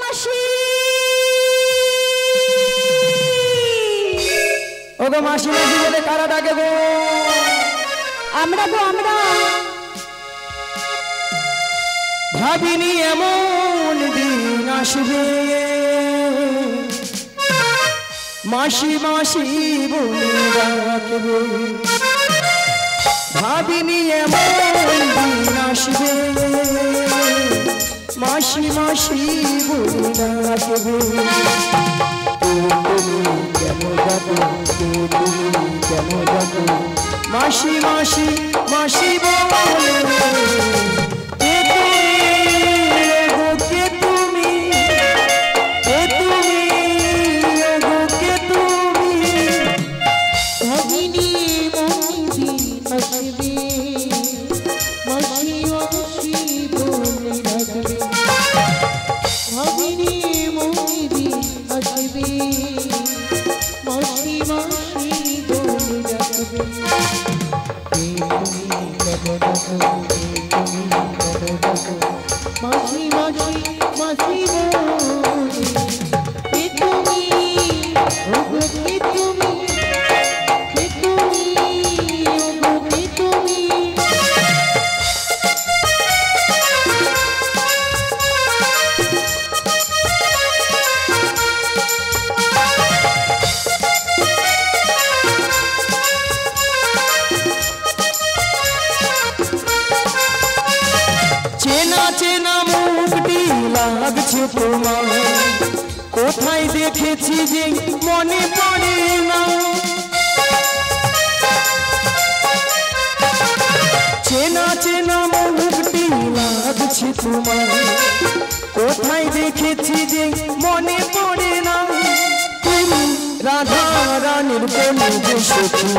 মাসি ওগো মাসি মাসি বলে কারা ডাকে গো? আমরা গো আমরা। ভাবিনি এমন দিন আসবে মাসি মাসি বলে ডাকবে। ভাবিনি এমন দিন আসবে মাসি মাসি বলে ডাকবে। কেন ডাকো তুমি কেন ডাকো মাসি মাসি মাসি বলে কোথায় দেখেছি যে মনে পড়ে না। চেনা চেনা মুখটি লাগছে তোমার কোথায় দেখেছি যে মনে পড়ে না। তুমি রাধা রানীর প্রেমে যে সখী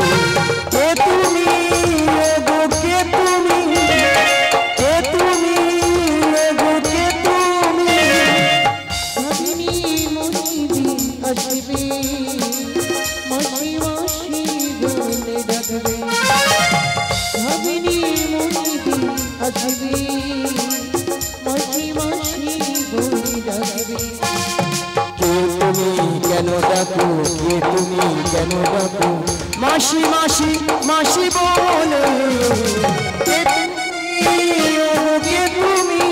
কে তুমি গো কে তুমি কে তুমি গো কে তুমি। আসবে মাসি মাসি বলে ডাকবে। ভাবিনি মনিবি আসবে মাসি মাসি বলে ডাকবে। কে তুমি কেন ডাকো কে তুমি কেন ডাকো মাসি মাসি মাসি বলে কে তুমি কে তুমি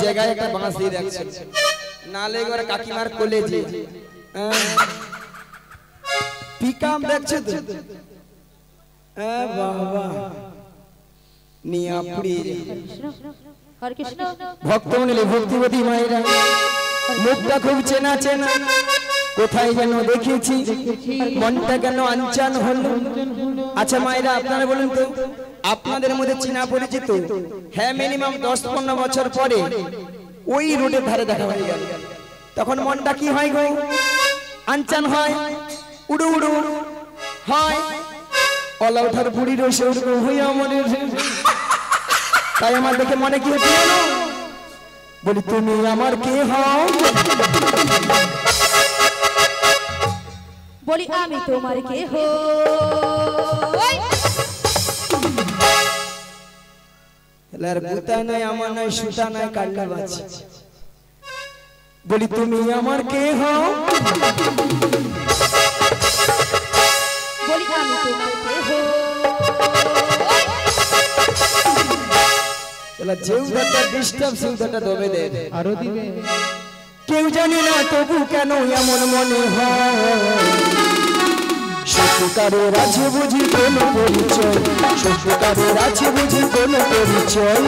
জায়গায় একটা বাঁশ দিয়ে রাখছে না লেগে কাকিমার কলেজে পিকাম দেখছে তো বাবা নিয়াপুরি ভক্তমণ্ডলী ভক্তিবতী মায়েরা মুখটা খুব চেনা চেনা কোথায় যেন দেখেছি মনটা কেন আনচান হলো। আচ্ছা মায়েরা আপনারা বলুন তো আপনাদের মধ্যে চেনা পরিচিত হ্যাঁ মিনিমাম 10-15 বছর পরে ওই রোডের ধারে দেখা হয়ে গেল তখন মনটা কি হয় গো? আনচান হয় উড়ু উড়ু হয় অলা ওঠার বুড়ি রয়েছে উড়ু হইয়া মনে। তাই আমার দেখে মনে কি হচ্ছে জানো? বলি তুমি আমার কে হও? বলি আমি তোমার কে হই? লার গুতা নাই আমার নাই সুতা নাই কাটলা বাছি। বলি তুমি আমার কে হও? বলি আমি তোমার কে হই? এলা যেউদাটা ডিস্টার্ব সেউদাটা দবে দে আরো দিবে। কেউ জানি না তবু কেন এমন মনে হয় সত্যিকারের আছে বুঝি কোনো পরিচয় সত্যিকারের আছে বুঝি কোনো পরিচয়।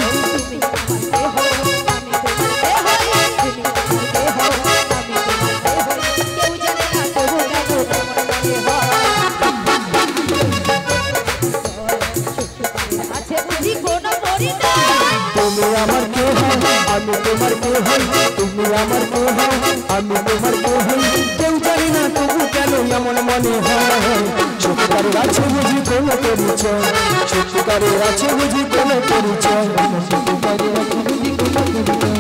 তুমি আমার কে হও আমি তোমার কে হই তুমি আমার কে হও আমি তোমার কে হই কেউ জানি না তবু কেন এমন মনে হয় সত্যিকারের আছে বুঝি সত্যিকারে আছে বুঝি কোনো পরিচয় সত্যিকারে আছে বুঝি কোনো পরিচয়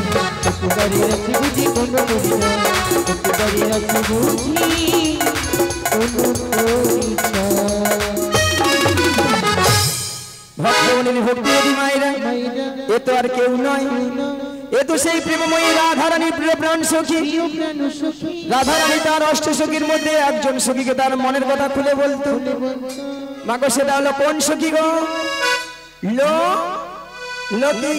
সত্যিকারে আছে বুঝি কোনো পরিচয় সত্যিকারে আছে বুঝি কোনো পরিচয় ভক্তমণি ভক্তিবতী মায়েরা এ তো আর কেউ নয় এ তো সেই প্রেমময়ী রাধারানী প্রিয় প্রাণ সখী রাধারানী তার অষ্ট সখীর মধ্যে একজন সখীকে তার মনের কথা খুলে বলতো মাগো সেটা হলো কোন সখী গো লো লকি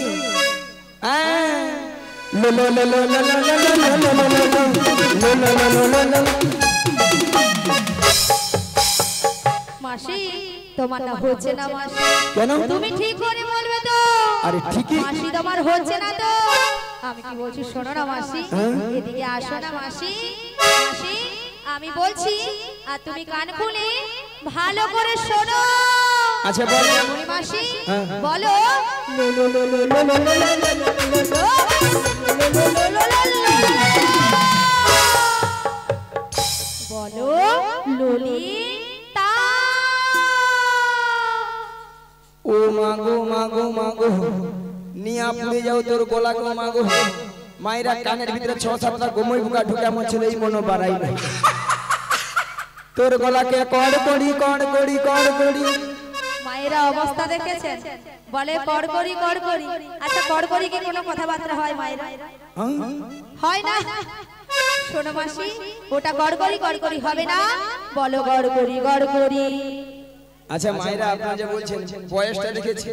লো লো লো লো লো লো লো লো লো লো লো লো লো। মাসি তোমার না হচ্ছে না মাসি কেন তুমি ঠিক করে বলবে তো আরে ঠিকই মাসি তোমার হচ্ছে না তো আমি কি বলছি শোনো না মাসি এদিকে আসো না মাসি মাসি আমি বলছি আর তুমি কান খুলে ভালো করে শোনো আচ্ছা বলো মাসি বলো বলো ললিতা ও মাগো মাগো মাগো নিয়া পুড়ে যাও তোর গলা গো মাগো মায়েরা কানের ভিতরে 6-7টা গোমই বুকা ঢুকা মছিল এই মনো বাড়াই নাই তোর গলাকে কড় করি কড় করি কড় করি মায়েরা অবস্থা দেখেছেন বলে কড়কড়ি কড়কড়ি আচ্ছা কড়কড়ি কি কোনো কথাবার্তা হয় মায়েরা হয় না শোনো মাসি ওটা গড়গড়ি গড়গড়ি হবে না বলো গড়গড়ি গড়গড়ি আচ্ছা মায়েরা আপনারা যে বলছেন বয়সটা লিখেছি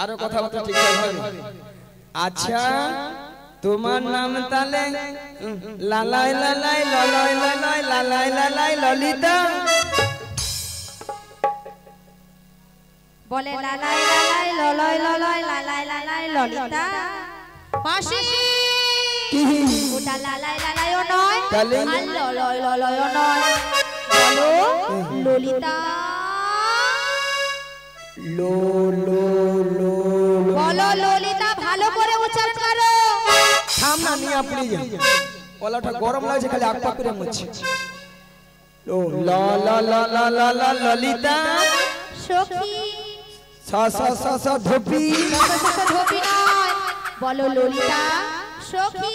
আরো কথাবার্তা ঠিকঠাক হবে আচ্ছা তোমার নাম তালে লালাই লালাই ললয় ললয় লালাই লালাই ললিতা বলে লালাই লালাই ললয় ললয় লালাই লালাই ললিতা মাসি ওটা লালাই লালাইও নয় তাহলে? আর ললয় ললয়ও নয় বলো ললিতা লো লো লো বলো ললিতা ভালো করে উচ্চারণ করো থাম না নিয়ে আপনি যা গলাটা গরম লাগছে খালি আক পাক করে মুছছে লো লা লা লা লা লা লা ললিতা সখী সা সা সা সা ধপি ধোপি নয় বলো ললিতা সখী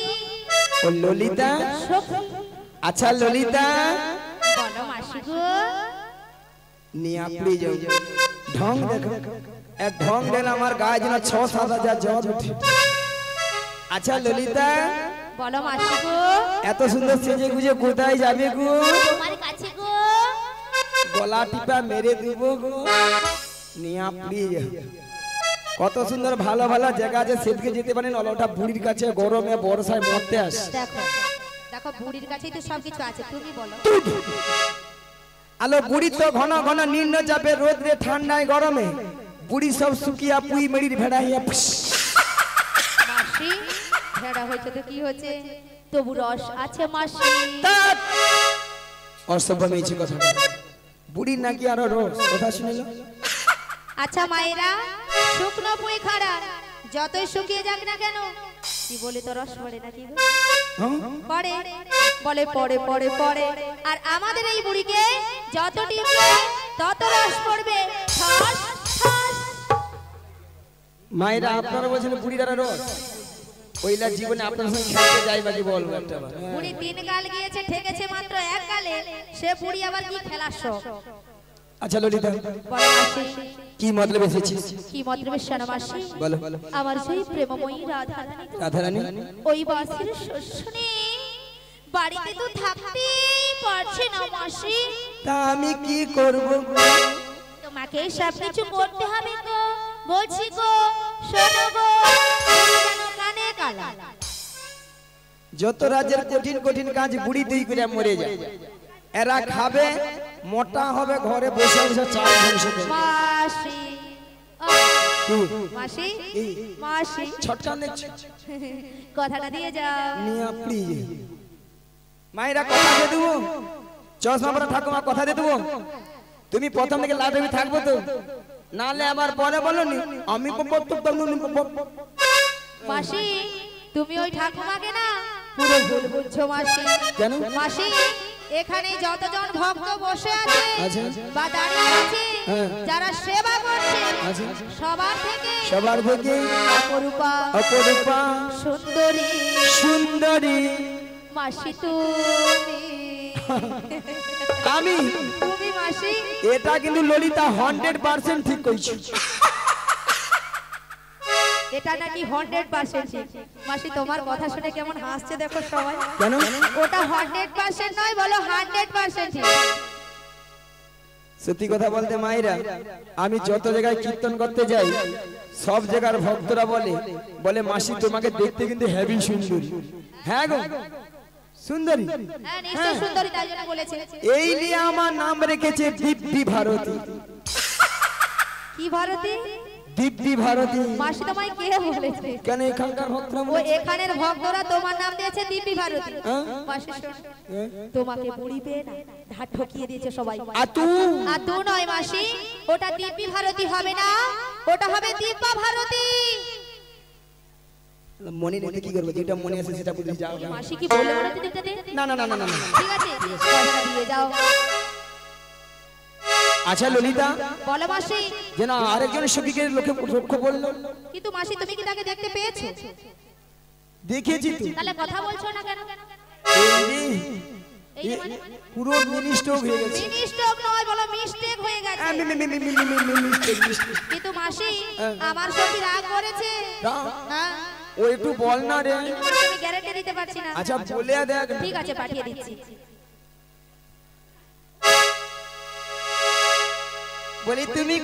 ও ললিতা সখী আচ্ছা ললিতা বলো মাসি গো নিয়ে আপনি যাও ঢং দেখো এক ঢং দেন আমার গায়ে যেন 6-7 হাজার জ্বর উঠে আচ্ছা ললিতা বলো মাসি গো এত সুন্দর সেজে গুজে কোথায় যাবে গো তোমার কাছে গো গলা টিপা মেরে দিব গো নিয়ে আপনি যাও কত সুন্দর ভালো ভালো জায়গা আছে সেদিকে যেতে পারেন অলটা বুড়ির কাছে গরমে বর্ষায় মরতে আসে দেখো দেখো বুড়ির কাছেই তো সবকিছু আছে তুমি বলো আলো বুড়ি তো ঘন ঘন নিম্ন চাপে রোদে ঠান্ডায় গরমে বুড়ি সব শুকিয়া পুই মেড়ির ভেড়াইয়া মাসি ভেড়া হয়েছে তো কি হয়েছে তবু রস আছে মাসি অসভ্য মেয়েছি কথা বুড়ির নাকি আরো রোজ কথা শুনিল আচ্ছা মায়েরা শুকনো পুই খাড়া যতই শুকিয়ে যাক না কেন কি বলে তো রস পড়ে নাকি গো? পড়ে বলে পড়ে পড়ে পড়ে আর আমাদের এই বুড়িকে যত টিপবে তত রস পড়বে ঠাস ঠাস মায়েরা আপনারা বলছেন বুড়ির আরো রোজ ওইলা জীবনে আপনার সঙ্গে খেলতে যাই বাকি বলবো একটা বার। বুড়ি 3 গাল গিয়েছে ঠেকেছে মাত্র 1 গালে সে বুড়ি আবার কি খেলার শখ আচ্ছা ললিতা বলো মাসি কি মতলব এসেছিস কি মতলবে শোনো মাসি বলো আমার সেই প্রেমময়ী রাধারানী রাধারানী ওই বাসের শুনে বাড়িতে তো থাকতে পারছে না মাসি তা আমি কি করব তোমাকে সব কিছু করতে হবে গো বলছি গো শোনো গো যেন কানে কালা যত রাজ্যের কঠিন কঠিন কাজ বুড়ি দুই করে মরে যায় এরা খাবে মোটা হবে ঘরে বসে বসে চাল ধ্বংস করবে মাসি ও, কি? মাসি কি? মাসি ছটকা দেখছো কথাটা দিয়ে যাও নিয়ে আপনি মায়েরা কথা দিয়ে দেবো চশমা পরা ঠাকুমা কথা দিয়ে দেবো তুমি প্রথম থেকে লাভে থাকবো তো নালে আবার পরে বলো নি আমি মাসি তুমি ওই ঠাকুমাকে না পুরো ভুল বুঝছো মাসি কেন? মাসি এখানে যতজন ভক্ত বসে আছে আচ্ছা বা দাঁড়িয়ে আছে যারা সেবা করছে আচ্ছা সবার থেকে অপরূপা সুন্দরী সুন্দরী মাসি তুমি আমি তুমি মাসি এটা কিন্তু ললিতা 100% ঠিক কইছি এটা নাকি 100% ঠিক মাসি তোমার কথা শুনে কেমন হাসছে দেখো সবাই কেন ওটা 100% নয় বলো 100% ঠিক সত্যি কথা বলতে মায়েরা আমি যত জায়গায় কীর্তন করতে যাই সব জায়গার ভক্তরা বলে মাসি তোমাকে দেখতে কিন্তু হেভি সুন্দরী হ্যাঁ গো সুন্দরী হ্যাঁ নিশ্চয় সুন্দরী তাই জন্য বলেছে এই নিয়ে আমার নাম রেখেছে দীপ্তি ভারতী কি ভারতী দীপ্তি ভারতী মাসি তোমায় কে বলেছে কেন এখানকার ভক্তরা ও এখানের ভক্তরা তোমার নাম দিয়েছে দীপ্তি ভারতী মাসি তোমাকে বুড়ি পেয়ে না ধার ঠকিয়ে দিয়েছে সবাই আতু নয় মাসি ওটা দীপ্তি ভারতী হবে না ওটা হবে দীপা ভারতী মনে নিতে কি করব যেটা মনে আছে সেটা বলে যাও মাসি কি বলে বলতে দিতে দে না না না না না ঠিক আছে পয়সা দিয়ে যাও আচ্ছা ললিতা বলো মাসি যে না আরেকজনের সখীকে লক্ষ্য বললো কিন্তু মাসি তুমি কি তাকে দেখতে পেয়েছো দেখেছি তো তাহলে কথা বলছো না কেন এই মানে পুরো মিনিস্টক হয়ে গেছে মিনিস্টক নয় বলো মিস্টেক হয়ে গেছে কিন্তু মাসি আমার সখী রাগ করেছে হ্যাঁ ও একটু বল না রে আমি গ্যারান্টি দিতে পারছি না আচ্ছা বলে দেখ ঠিক আছে পাঠিয়ে দিচ্ছি বলি তুমি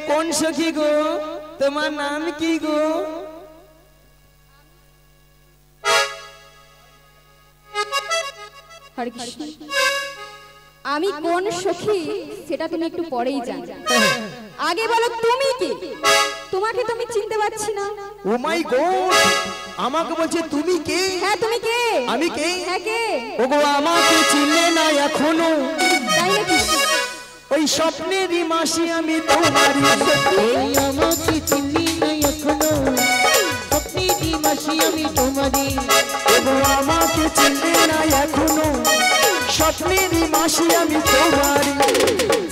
কোন সখী গো তোমার নাম কি গো হরে কৃষ্ণ আমি কোন সখী সেটা তুমি একটু পরেই জানবে আগে বলো তুমি কে তোমাকে তুমি চিনতে পারছি না ও মাই গড আমাকে বলছে তুমি কে হ্যাঁ তুমি কে আমি কে হ্যাঁ কে ওগো আমাকে চিনলে না এখনো তাই নাকি ওই স্বপ্নেরই মাসি আমি তোমারই এই আমাকে চিনি না এখনো স্বপ্নেরই মাসি আমি তোমারই ওগো আমাকে চিনলে না এখনো স্বপ্নেরই মাসি আমি তোমারই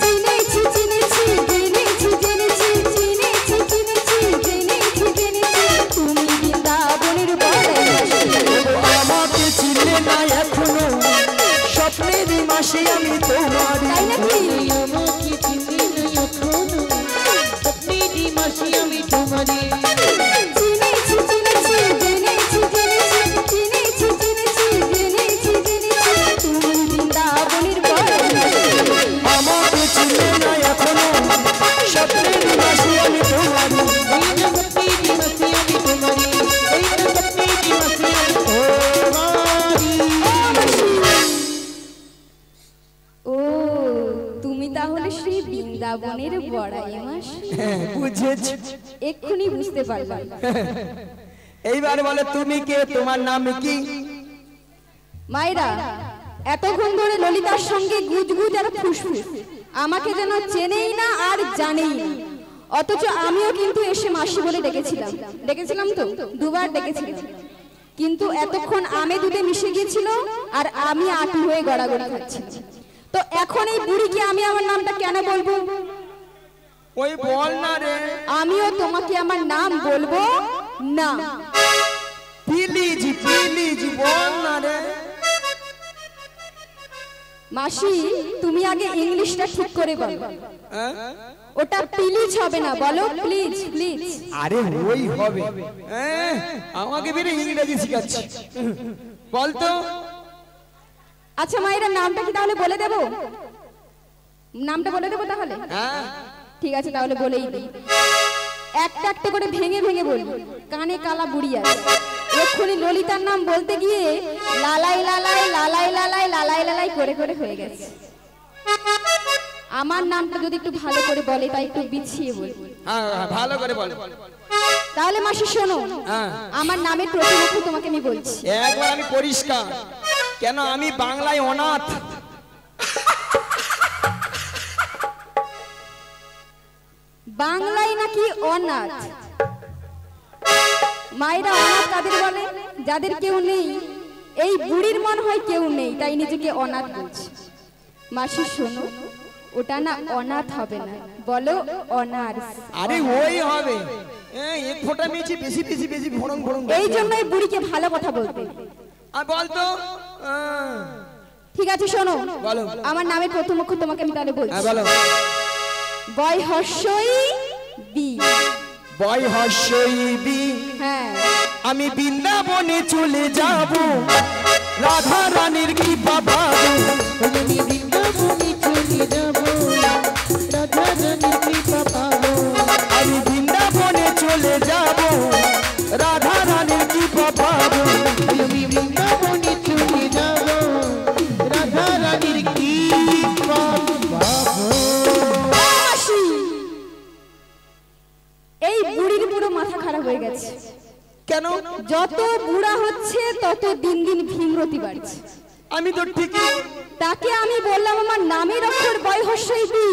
চিনেছি চিনেছি জেনেছি জেনেছি চিনেছি চিনেছি জেনেছি জেনেছি তুমি বৃন্দাবনের বড়াই ওগো আমাকে চিনলে না এখনো স্বপ্নেরই মাসি আমি তোমারই তাই নাকি আমাকে চিনি না এখনো স্বপ্নেরই মাসি আমি তোমারই চিনেছি চিনেছি জেনেছি জেনেছি চিনেছি চিনেছি জেনেছি জেনেছি তুমি বৃন্দাবনের বড়াই আমাকে চিনলে না এখনো স্বপ্নেরই মাসি আমি তোমারই এই না স্বপ্নেরই মাসি আমি তোমারই এই না স্বপ্নেরই মাসি আমি তোমারই ও তুমি তাহলে সেই বৃন্দাবনের বড়াই মাসি বুঝেছি এক্ষুনি বুঝতে পারলাম এইবার বলে তুমি কে তোমার নাম কি মায়েরা এতক্ষণ ধরে ললিতার সঙ্গে গুজগুজ আর ফুসফুস আমাকে যেন চেনেই না আর জানেই না অথচ আমিও কিন্তু এসে মাসি বলে ডেকেছিলাম তো দুবার ডেকেছিলাম কিন্তু এতক্ষণ আমে দুধে মিশে গিয়েছিল আর আমি আটু হয়ে গড়াগড়ি খাচ্ছি তো এখন এই বুড়িকে আমি আমার নামটা কেন বলবো ওই বল না রে আমিও তোমাকে আমার নাম বলবো না প্লিজ প্লিজ বল না রে মাসি তুমি আগে ইংলিশটা ঠিক করে বলো হ্যাঁ? ওটা প্লিজ হবে না বলো প্লিজ প্লিজ আরে ওই হবে হ্যাঁ, আমাকে বেরে ইংরেজি শিখাচ্ছি বলতো আচ্ছা মায়েরা নামটা কি তাহলে বলে দেব নামটা বলে দেবো তাহলে হ্যাঁ ঠিক আছে তাহলে বলেই দিই একটা একটা করে ভেঙে ভেঙে বলবো কানে কালা বুড়ি আছে এক্ষুনি ললিতার নাম বলতে গিয়ে লালাই লালাই লালাই লালাই লালাই লালাই করে করে হয়ে গেছে আমার নামটা যদি একটু ভালো করে বলে তাই একটু বিছিয়ে বলবো হ্যাঁ ভালো করে বল তাহলে মাসি শোনো হ্যাঁ। আমার নামের প্রথম অক্ষর তোমাকে আমি বলছি একবার আমি পরিষ্কার কেন আমি বাংলায় অনাথ বাংলায় নাকি অনাথ মায়েরা অনাথ কাদের বলে যাদের কেউ নেই এই বুড়ির মন হয় কেউ নেই তাই নিজেকে অনাথ বলছে মাসি শোনো, ওটা না অনাথ হবে না, বলো অনার্স। আরে ওই হবে, এক ফোঁটা মেয়েছি বেশি বেশি বেশি ভরং ভরং। এই জন্যই বুড়িকে ভালো কথা বলতে। আর বলতো ঠিক আছে শোনো, বলো। আমার নামের প্রথম অক্ষর তোমাকে আমি তাহলে বলছি। বলো। বয় হর্ষই বি। বয় হর্ষই বি। হ্যাঁ। আমি বৃন্দাবনে চলে যাব, রাধা রানীর কৃপা পাবো। আমি বৃন্দাবনে চলে যাব, রাধা রানীর কৃপা পাবো। আমি বৃন্দাবনে চলে যাব, রাধা রানীর কৃপা পাবো। আমি বৃন্দাবনে চলে যাব, রাধা রানীর কৃপা পাবো। এই বুড়ির পুরো মাথা খারাপ হয়ে গেছে। কেন? যত বুড়া হচ্ছে তত দিন দিন ভীমরতি বাড়ছে। আমি তো ঠিকই। তাকে আমি বললাম আমার নামের অক্ষর বয় হর্ষই বি,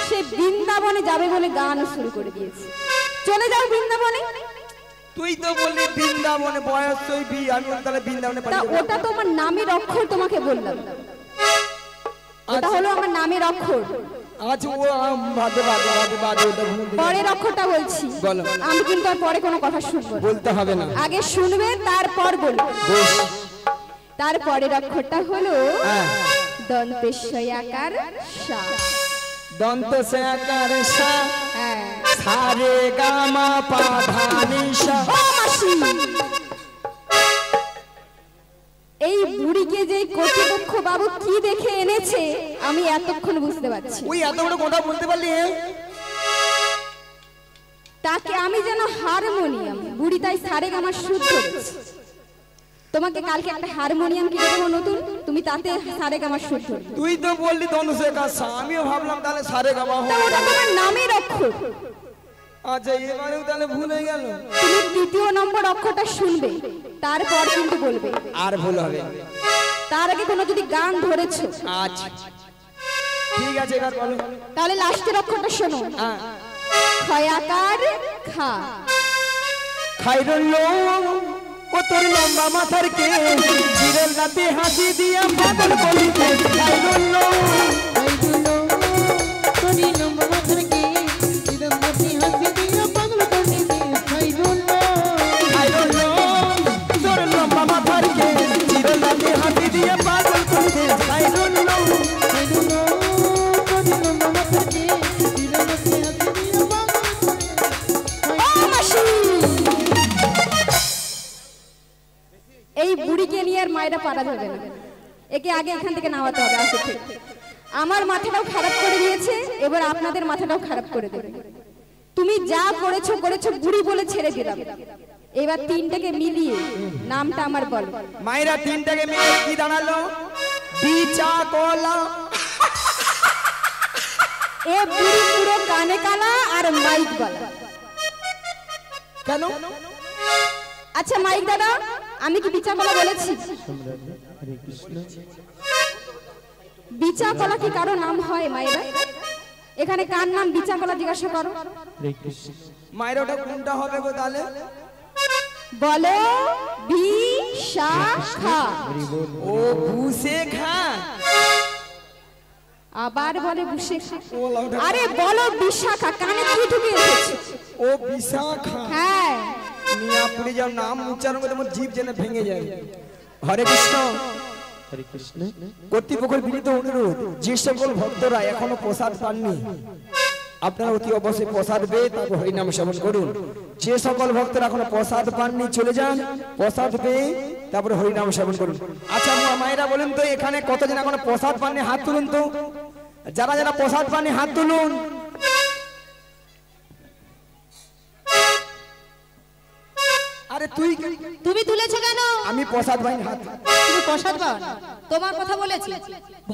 সে বৃন্দাবনে যাবে বলে গান শুরু করে দিয়েছে। চলে যাও বৃন্দাবনে। তুই তো বললি বৃন্দাবনে বয়স তুই বি, আমি তাহলে বৃন্দাবনে তা ওটা তো আমার নামের অক্ষর, তোমাকে বললাম ওটা হলো আমার নামের অক্ষর। আচ্ছা ও বাদে বাদে বাদে বাদে ওটা ভুল দিলাম। পরের অক্ষরটা বলছি, বলো। আমি কিন্তু আর পরে কোনো কথা শুনবো না। বলতে হবে না, আগে শুনবে তারপর বলবো। বেশ। তারপরের অক্ষরটা হলো হ্যাঁ। দন্তেশ্বয় আকার সা। দন্ত সে আকার সা। হ্যাঁ। সারে গামা পা ধা নি সা। ও মাসি, এই বুড়িকে যে কর্তৃপক্ষ বাবু কি দেখে এনেছে আমি এতক্ষণ বুঝতে পারছি। ওই এত বড় কথা বলতে পারলি? তাকে আমি যেন হারমোনিয়াম, বুড়ি তাই সারেগামা শুদ্ধ করেছে। তোমাকে কালকে একটা হারমোনিয়াম কিনে দেবো নতুন, তুমি তাতে সারেগামা শুদ্ধ। তুই তো বললি দন্ত সে আকার সা, আমিও ভাবলাম তাহলে সারে গামা তা হবে। ওটা তোমার নামের অক্ষর। আচ্ছা এবারেও তাহলে ভুল হয়ে গেল। তুমি তৃতীয় নম্বর অক্ষরটা শুনবে, তারপর কিন্তু বলবে। আর ভুল হবে। তার আগে কোনো যদি গান ধরেছো। আচ্ছা ঠিক আছে, এবার বলো। তাহলে লাস্টের অক্ষরটা শোনো। হ্যাঁ। খয়াকার খা। খাইরুল ও তোর লম্বা মাথার কে, চিরের রাতে হাসি দিয়া পাগল করিতে। খাইরুল আইগুলো তোরি নম্বর মাথারকে, ইদম হাসি হাসি দিয়া পাগল করে দে। আইগুলো খাইরুল তোর লম্বা মাথার কে, চিরের রাতে হাসি দিয়া পাগল করিতে। খাইরুল আইগুলো তোরি নম্বর মাথারকে, ইদম হাসি হাসি দিয়া পাগল করে দে। ও মাসি, এই বুড়িকে নিয়ে আর মায়েরা পারা যাবে না। একে আগে এখান থেকে নামাতে হবে। আসে ঠিক, আমার মাথাটাও খারাপ করে দিয়েছে, এবার আপনাদের মাথাটাও খারাপ করে দেবে। তুমি যা করেছো করেছো, বুড়ি বলে ছেড়ে দিলাম। এবার তিনটাকে মিলিয়ে নামটা আমার বলো। মায়েরা তিনটাকে মিলে কি দাঁড়ালো? বিচা কলা। এ বুড়ি পুরো কানে কালা আর মাইক বলা। কেন? আচ্ছা মাইক দাদা, আমি কি বিচা কলা বলেছি? হরে কৃষ্ণ। বিচা কলা কি কারো নাম হয় মায়েরা? এখানে কার নাম বিচা কলা জিজ্ঞাসা করো। হরে কৃষ্ণ। মায়ের ওটা কোনটা হবে গো তাহলে? বলো বিশাখা। ও বুসে খা। আবার বলে বুসে খা। ও লাউডা। আরে বলো বিশাখা, কানে কি ঢুকে এসেছে? ও বিশাখা। হ্যাঁ। নিয়া পুরি যাও, নাম উচ্চারণ করতে আমার জিভ যেন ভেঙে যায়। হরে কৃষ্ণ। হরে কৃষ্ণ। কর্তৃপক্ষের বিনীত অনুরোধ, যে সকল ভক্তরা এখনো প্রসাদ পাননি আপনারা অতি অবশ্যই প্রসাদ পেয়ে তারপর হরিনাম সেবন করুন। যে সকল ভক্তরা এখনো প্রসাদ পাননি চলে যান, প্রসাদ পেয়ে তারপরে হরিনাম সেবন করুন। আচ্ছা মায়েরা বলুন তো, এখানে কতজন এখনো প্রসাদ পাননি হাত তুলুন তো। যারা যারা প্রসাদ পাননি হাত তুলুন। আরে তুমি তুলেছো কেন? আমি প্রসাদ পাইনি হাত। তুমি প্রসাদ পাও না? তোমার কথা বলেছি,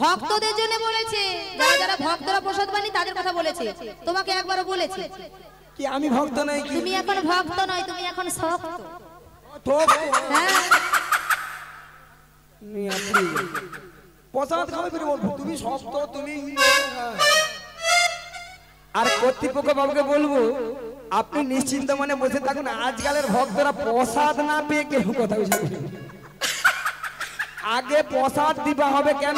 ভক্তদের জন্য বলেছে। যারা যারা ভক্তরা প্রসাদ পানি তাদের কথা বলেছে, তোমাকে একবারও বলেছে। কি আমি ভক্ত নই কি? তুমি এখন ভক্ত নয়, তুমি এখন শক্ত। ঠক। হ্যাঁ। নিয়া পুরি প্রসাদ খাবে ফিরে বলবো তুমি শক্ত, তুমি আর কর্তৃপক্ষ বাবুকে বলবো আপনি নিশ্চিন্ত মনে বসে থাকুন। আজকালের ভক্তরা প্রসাদ না পেয়ে কেউ কথা বলছে। আগে প্রসাদ দিবা হবে কেন?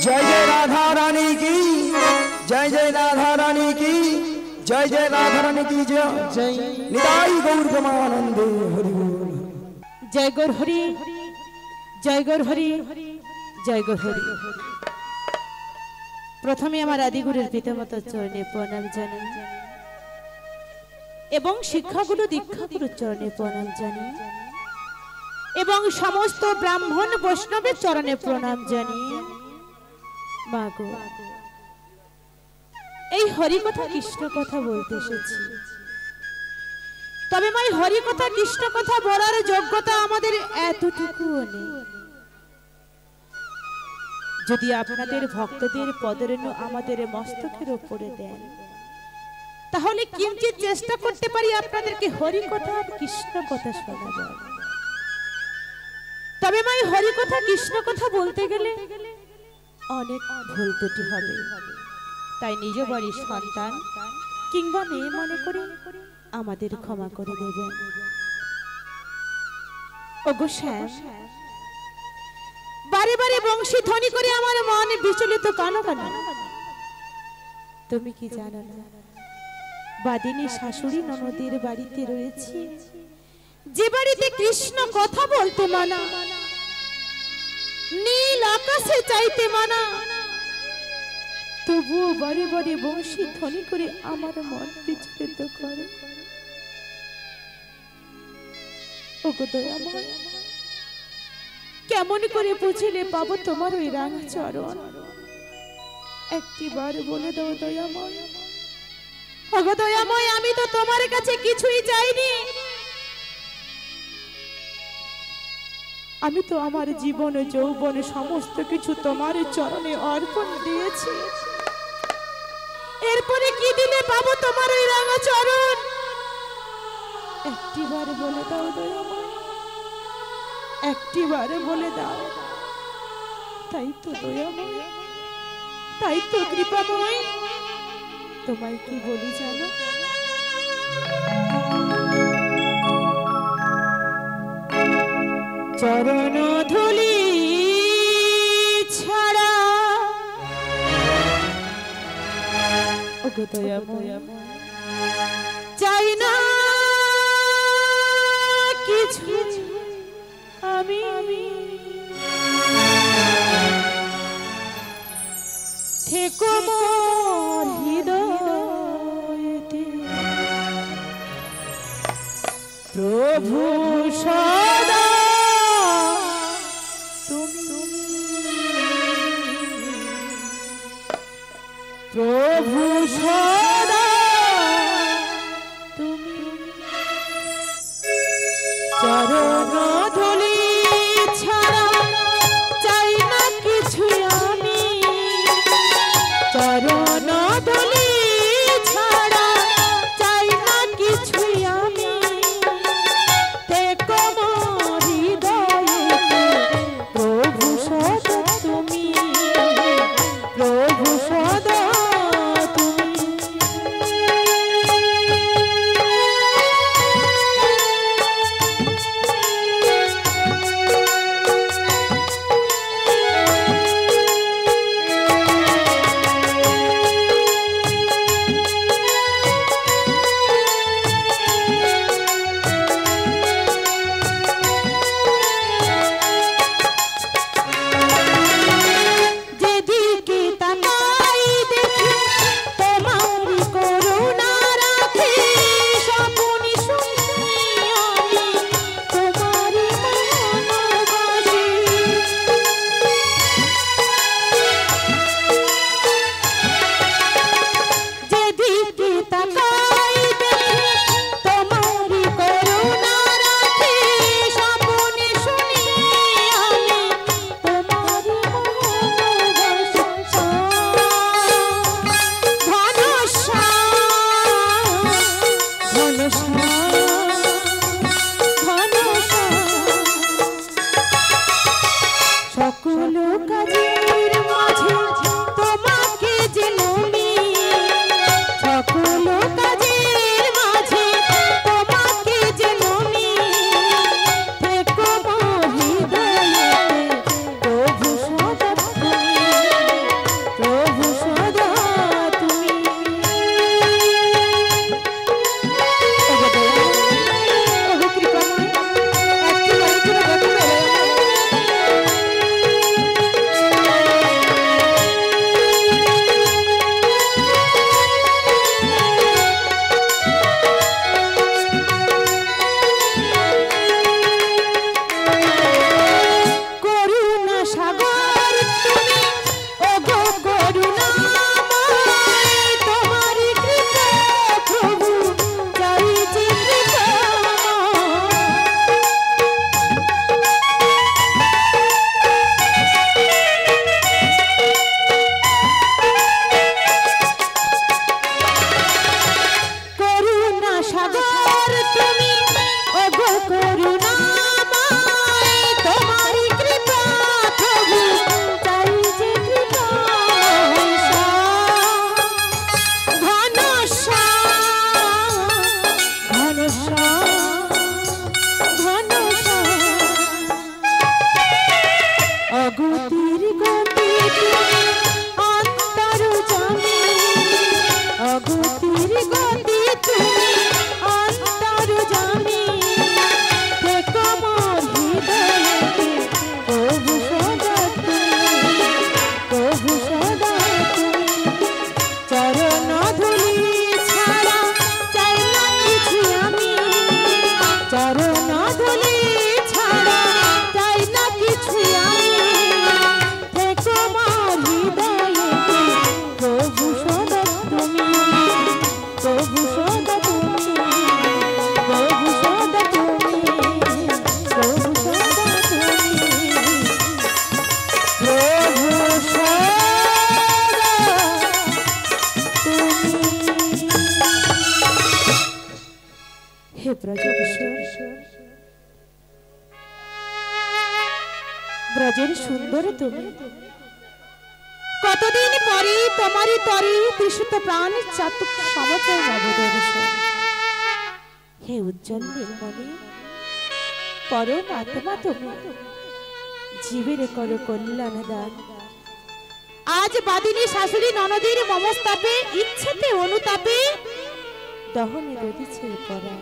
जय जय राधा रानी की जय जय राधा रानी की जय जय राधा रानी की जय निताई गौर ब्रह्मानंदे हरि बोल। जय गौर हरि जय गौर हरि जय गौर हरि। प्रथमे आमार आदिगुरुर पितामातार चरणे प्रणाम जानाई एवं शिक्षागुरु दीक्षागुरुर चरणे प्रणाम जानाई एवं समस्त ब्राह्मण वैष्णवेर चरणे प्रणाम जानिए मागो এই হরি কথা কৃষ্ণ কথা বলতে এসেছি। তবে মাই হরি কথা কৃষ্ণ কথা বলার যোগ্যতা আমাদের এতটুকুও নেই। যদি আপনাদের ভক্তদের পদরেণু আমাদের মস্তকের উপরে দেন তাহলে কিঞ্চিত চেষ্টা করতে পারি আপনাদেরকে হরি কথা আর কৃষ্ণ কথা শোনাবার। তবে মাই হরি কথা কৃষ্ণ কথা বলতে গেলে অনেক ভুল ত্রুটি হবে, তাই নিজ বাড়ির সন্তান কিংবা মেয়ে মনে করে আমাদের ক্ষমা করে দেবেন। ওগো শ্যাম, বারে বারে বংশী ধ্বনি করে আমার মন বিচলিত কেন কেন? তুমি কি জানো না বাদিনী শাশুড়ি ননদের বাড়িতে রয়েছে, যে বাড়িতে কৃষ্ণ কথা বলতে মানা, নীল আকাশে চাইতে মানা, তবুও বারে বারে বংশী ধ্বনি করে আমার মন বিচলিত করে। ওগো দয়াময়, কেমন করে বুঝিলে পাবো তোমার ওই রাঙা চরণ? একটিবার বলে দাও দয়াময়। ওগো দয়াময়, আমি তো তোমার কাছে কিছুই চাইনি। আমি তো আমার জীবন যৌবন সমস্ত কিছু তোমার চরণে অর্পণ দিয়েছি। এরপরে কি দিলে পাবো তোমার ওই রাঙা চরণ? একটিবার বলে দাও দয়াময়, একটিবার বলে দাও। তাই তো দয়াময়, তাই তো কৃপাময়, তোমায় কি বলি জানো? চরণ ধুলি ছাড়া ওগো দয়াময় চাই না কিছু আমি। থেকো মোর হৃদয়েতে প্রভু সদা তুমি, প্রভু সদা তুমি। চরণ ধুলি ছাড়া চাই না কিছু আমি। চরণ ধুলি ছাড়া চাই না কিছু আমি। থেকো মোর হৃদয়েতে প্রভু সদা তুমি, প্রভু সদা তুমি। ব্রজের সুন্দর তুমি, কতদিন পরে তোমারই তরে তৃষিত প্রাণ চাতুক সমাচার নবদর্শন। হে উজ্জ্বল নির্মলে পরম আত্মা তুমি, জীবের করো কল্যাণ দান। আজ বাদিনী শাশুড়ি ননদীর মমস্তাপে ইচ্ছেতে অনুতাপে দহনে দদিছে পরা।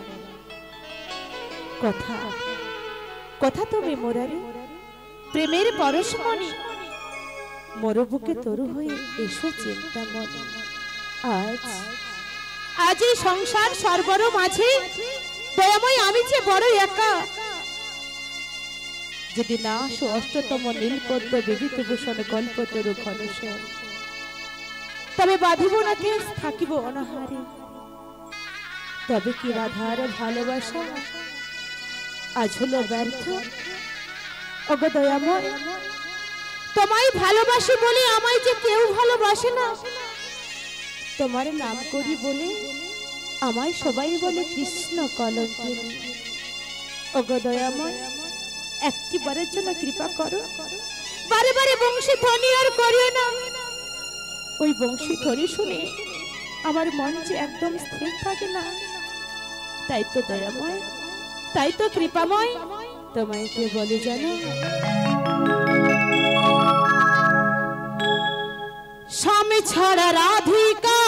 কথা কথা তুমি মোরারি প্রেমের পরশমণি, মোর বুকে তরু হয়ে এসো চিন্তামন। আজ এই সংসার সর্বর মাঝে দয়াময় আমি যে বড় একা। যদি না আসো অষ্টতম নীলপদ্ম বিভূতিভূষণ কল্পতরু ঘনশ্যাম, তবে বাঁধিব নাকে থাকিব অনাহারে। তবে কি রাধার ভালোবাসা আজ হলো ব্যর্থ? ওগো দয়াময়, তোমায় ভালোবাসি বলে আমায় যে কেউ ভালোবাসে না। তোমার নাম করি বলে আমায় সবাই বলে কৃষ্ণ কলঙ্কিনী। ওগো দয়াময়, একটি বারের জন্য কৃপা করো, বারে বারে বংশী ধ্বনি আর করিও না। ওই বংশী ধ্বনি শুনে আমার মন যে একদম স্থির থাকে না। তাই তো দয়াময়, তাই তো কৃপাময়, তোমায় কে বলে জানো? স্বামী ছাড়া রাধিকা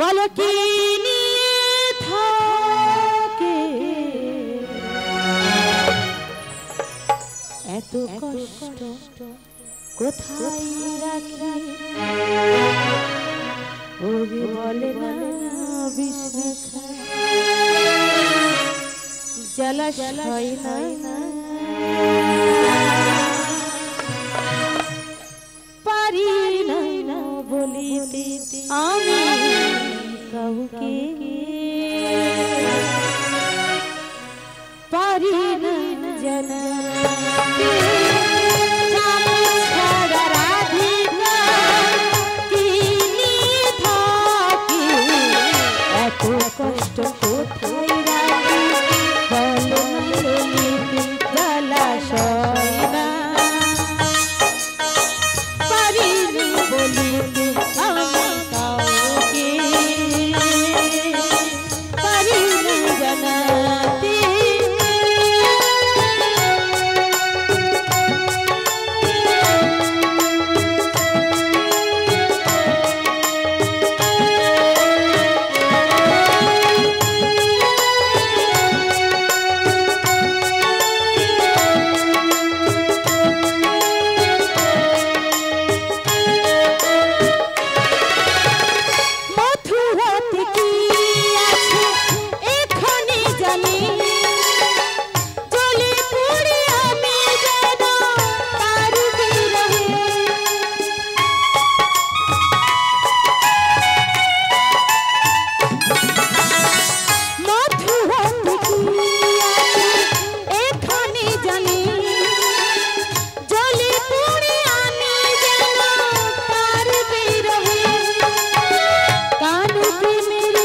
বলো কি নিয়ে থাকে, এত কষ্ট কোথায় রাখি ওরে বলে না বিশাখা। জলাশয় না পারি না বলিতে আমি কাউকে, পারি না জানাতে। ছাড়া রাধিকা কি নিয়ে থাকি, এত কষ্ট কোথায় রাখি বলো না ললিতে। জলাশয় না পারি না বলিতে আমি কাউকে, পারি না জানাতে। কানু প্রেমের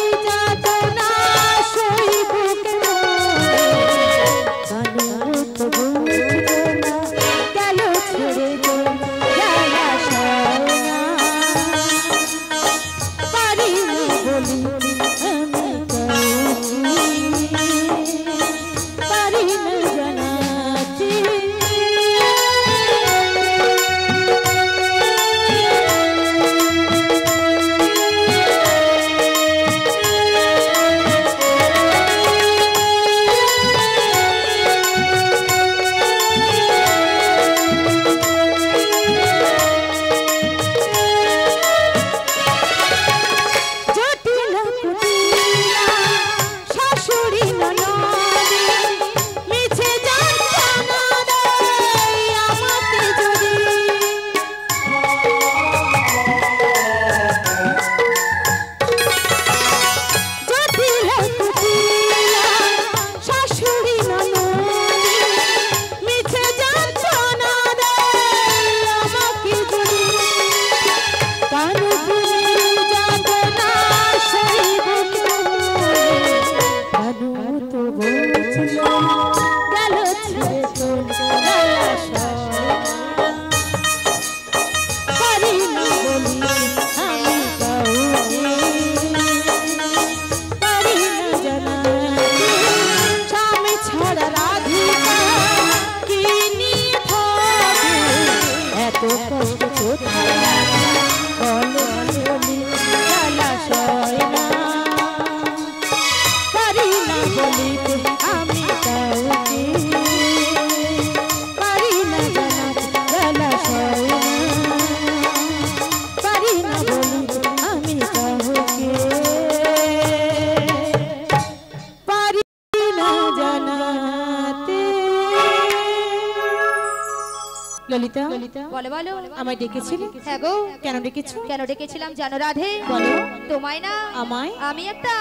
বলো বলো আমায় ডেকেছিলে? হ্যাঁ গো। কেন ডেকেছো? কেন ডেকেছিলাম জানো রাধে? বলো। তোমায় না আমায়? আমি একটা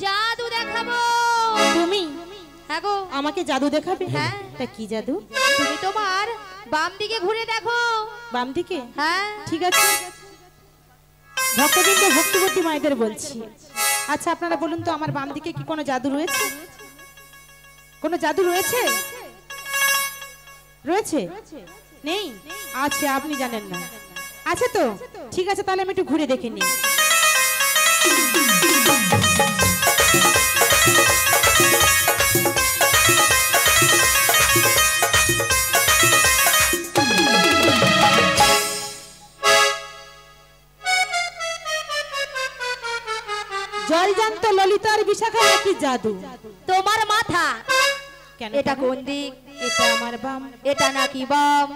জাদু দেখাবো। তুমি? হ্যাঁ গো। আমাকে জাদু দেখাবে? হ্যাঁ। তা কি জাদু? তুমি তোমার বাম দিকে ঘুরে দেখো। বাম দিকে? হ্যাঁ ঠিক আছে, ভক্তবৃন্দ ভক্তিবতী মায়েদের বলছি। আচ্ছা আপনারা বলুন তো, আমার বাম দিকে কি কোনো জাদু রয়েছে? কোনো জাদু রয়েছে? রয়েছে? নেই? আচ্ছা আপনি জানেন না। আচ্ছা তো ঠিক আছে, তাহলে আমি একটু ঘুরে দেখে নিই। জলজান্ত ললিতার বিশাখা নাকি জাদু? তোমার মাথা। কেন? এটা কোন দিক? এটা আমার বাম। এটা নাকি বাম?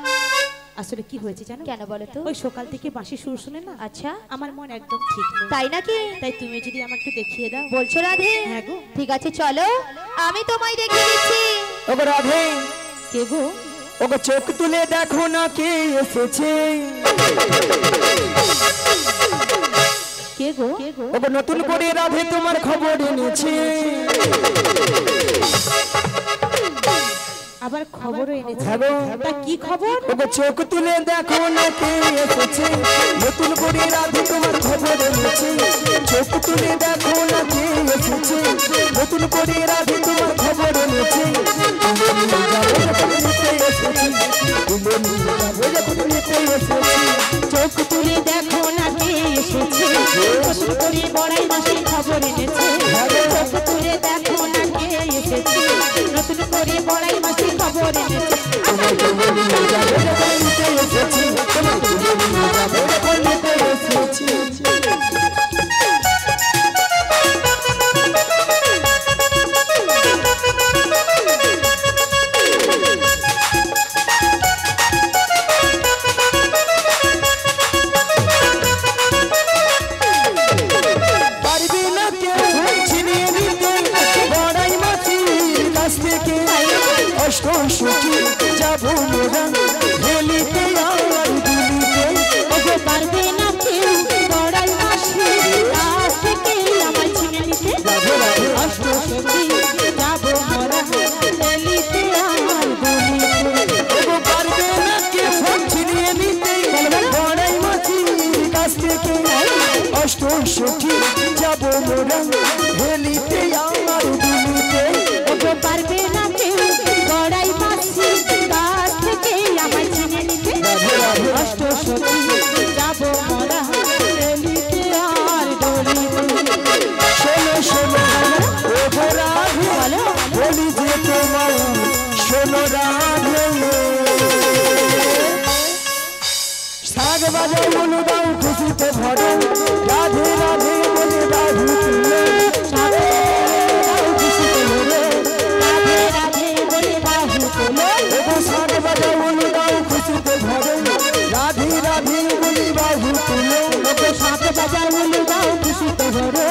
আসলে কি হয়েছে জানো? কেন বলো তো? ওই সকাল থেকে বাঁশি সুর শুনে না আচ্ছা আমার মন একদম ঠিক নেই। তাই নাকি? তাই তুমি যদি আমাকে একটু দেখিয়ে দাও। বলছো রাধে? হ্যাঁ গো। ঠিক আছে চলো আমি তোমায় দেখিয়ে দিচ্ছি। ওগো রাধে, কে গো? ওগো চোখ তুলে দেখো না কে এসেছে। কে গো? ওগো নতুন করে রাধে তোমার খবর এনেছে। আবার খবরও এনেছে? হ্যাঁ গো। তা কি খবর? ওগো চোখ তুলে দেখো না কে এসেছে। নতুন করে রাধে তোমার খবর এনেছে। চোখ তুলে দেখো না কে এসেছে। নতুন করে রাধে তোমার খবর এনেছে। চোখ তুলে দেখো না কে এসেছে। নতুন করে বড়াই মাসে খবর এনেছে। চোখ তুলে দেখো না কে এসেছে। নতুন করে বড়াই মাসে খবর এনেছে। পারবে না কেউ ছিনিয়ে নিতে বড়াই মাসির কাছ থেকে। অষ্ট সখী যাবো মোরা হেলিতে আর দুলিতে। ওগো পারবে না কেউ বড়াই মাসে কাছ থেকে আমায় ছিনে নিতে। অষ্ট সখী যাবো মোরা হেলিতে আর দুলিতে। ওগো পারবে না কেউ ছিনিয়ে নিতে বড়াই মাসির কাছ থেকে। অষ্ট সখী যাবো মোরা হেলিতে আর দুলিতে। ওগো পারবে না কেউ বড়াই মাসে কাছ থেকে আমায় ছিনে নিতে। অষ্ট সখী যাবো মোরা হেলিতে আর দুলিতে। শোনো শোনো ওগো রাধে, বলি যে তোমার শোনো রাধে। শাক বাজাও বলো দাও খুশিতে ভরো। রাধে রাধে বলে রাধু তুলে। রাধে রাধে বলে বাহু তোলো। ওগো শাক বাজাও বলো দাও খুশিতে ভরো। রাধে রাধে বলে বাহু তুলে। ওগো সাত বাজার বলে দাও খুশিতে ভরো।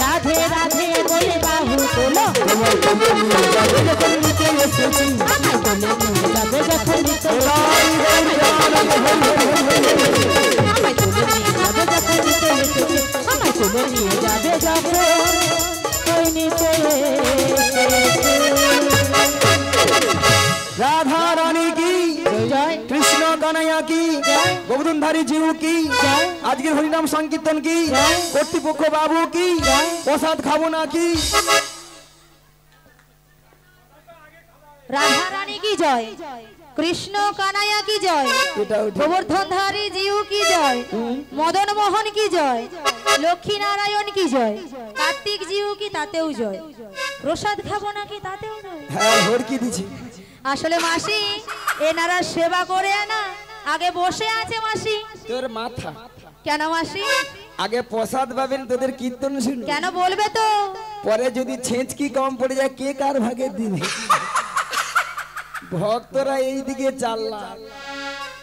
রাধে রাধে বলে বাহু তোলো। তোমার তোমার নিয়ে যাবে যখন নিতে এসেছি। আমায় বলে নিয়ে যাবে যখন নিতে। রাই রাই আমায় তুলে নিয়ে যাবে যখন নিতে এসেছে। আমায় তুলে নিয়ে যাবে যখন ওই নিতে এসেছে। রাধা রানী কি জয়। কৃষ্ণ কানাইয়া কি গোবর্ধনধারী জিউ কি আজকের হরিনাম সংকীর্তন কি কর্তৃপক্ষ বাবু কি প্রসাদ খাবো না কি। রাধা রানী কি জয়, কৃষ্ণ কানাইয়া কি জয়, এটাও ঠিক। গোবর্ধনধারী জিউ কি জয়, মদন মোহন কি জয়, লক্ষ্মী নারায়ণ কি জয়, কার্তিক জিউ কি তাতেও জয়, প্রসাদ খাবো নাকি তাতেও জয়। হ্যাঁ ভোর কি দিছি। আসলে মাসি এনারা সেবা করে না আগে বসে আছে মাসি। তোর মাথা কেন মাসি? আগে প্রসাদ পাবেন তোদের কীর্তন শুন। কেন বলবে তো? পরে যদি ছেঁচ কি কম পড়ে যায় কে কার ভাগে দিবে। ভক্তরা এইদিকে চাল্লা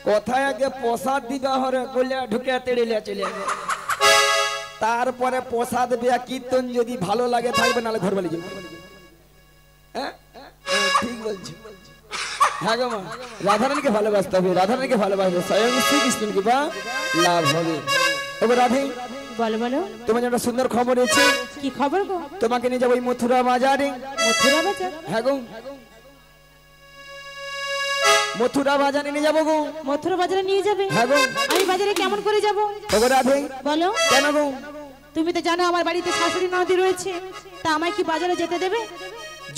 কোথায় আগে প্রসাদ দিবা হরে কইলা ঢুকে তেড়িলা চলে যাবে। তারপরে প্রসাদ দেয়া কীর্তন যদি ভালো লাগে থাকবে নালে ঘর বাড়ি যাবে। হ্যাঁ ঠিক বলছি। হ্যাঁ গো মা, রাধারানীকে ভালোবাসতে হবে, রাধারানীকে ভালোবাসবে, স্বয়ং শ্রীকৃষ্ণের কৃপা লাভ হবে। ওগো রাধে, বলো বলো, তোমার একটা সুন্দর খবর আছে। কি খবর গো? তোমাকে নিয়ে যাবো ওই মথুরা বাজারে। মথুরা বাজার? হ্যাঁ গো, মথুরা বাজারে নিয়ে যাবো গো। মথুরা বাজারে নিয়ে যাবে? হ্যাঁ গো। আমি বাজারে কেমন করে যাব? ওগো রাধে, বলো। কেন গো? তুমি তো জানো আমার বাড়িতে শাশুড়ি ননদি রয়েছে, তা আমায় কি বাজারে যেতে দেবে?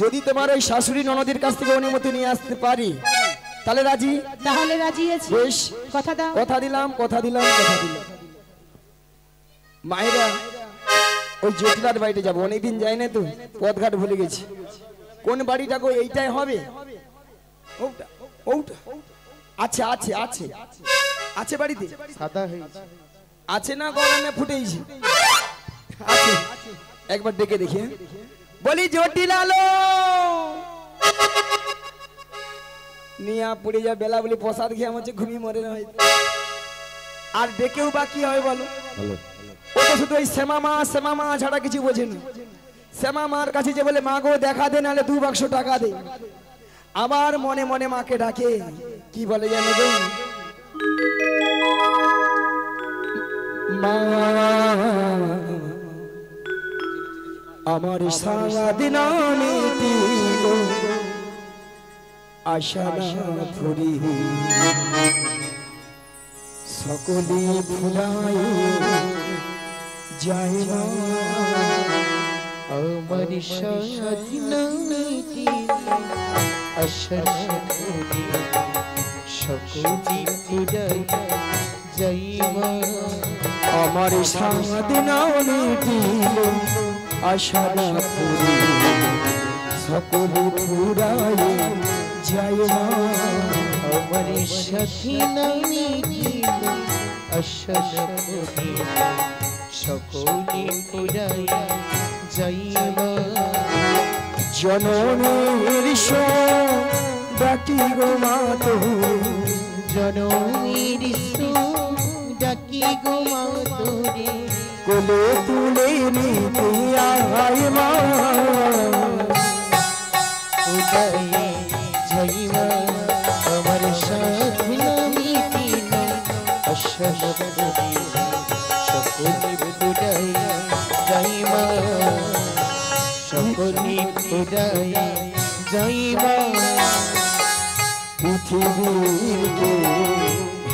যদি তোমার ওই শাশুড়ি ননদের কাছ থেকে অনুমতি নিয়ে আসতে পারি তাহলে রাজি। তাহলে রাজি আছি। বেশ, কথা দাও। কথা দিলাম, কথা দিলাম, কথা দিলাম। মায়েরা, ওই জটিলার বাড়িতে যাবো, অনেকদিন যাই না তো, পথঘাট ভুলে গেছি। কোন বাড়িটা গো? এইটাই হবে? ওটা ওটা আছে আছে আছে আছে বাড়িতে সাদা হয়েছে আছে না গরমে ফুটেইছে? আছে, একবার ডেকে দেখি। বলি জটিলালো নিয়া পড়ে যা, বেলা বলি প্রসাদ খেয়ে আমার ঘুমিয়ে মরে না হয়। আর ডেকেও বা কি হয় বলো? ও তো শুধু ওই শ্যামা মা ছাড়া কিছু বোঝে না। শ্যামা মার কাছে যে বলে মা গো দেখা দে, নাহলে 2 বাক্স টাকা দে। আবার মনে মনে মাকে ডাকে, কি বলে জানো গো? মা আমার সারাদিন মিটিল আশা না ফুরি, সকলে ফুলাই যায় না। আমার স্বাধীন আশা ফুরি, সকলে ফুরাই যাই মা। আমার সারাদিন মিটিল আশা না ফুরি, সকলে ফুরাই যায় না। আমার স্বাধীন আশা ফুরি, সকলে ফুরাই যাই মা। জননীর ডাকি গো মা তোরে, জননীর ডাকি গো মা তোরে, কোলে তুলে নিতে আয় মা। উদয়ে যাই মা, আমার স্বাধীন মিটিল আশা ফুরি, সকলে ফুরাই যাই মা, সকলে ফুরাই যাই মা। পৃথিবীকে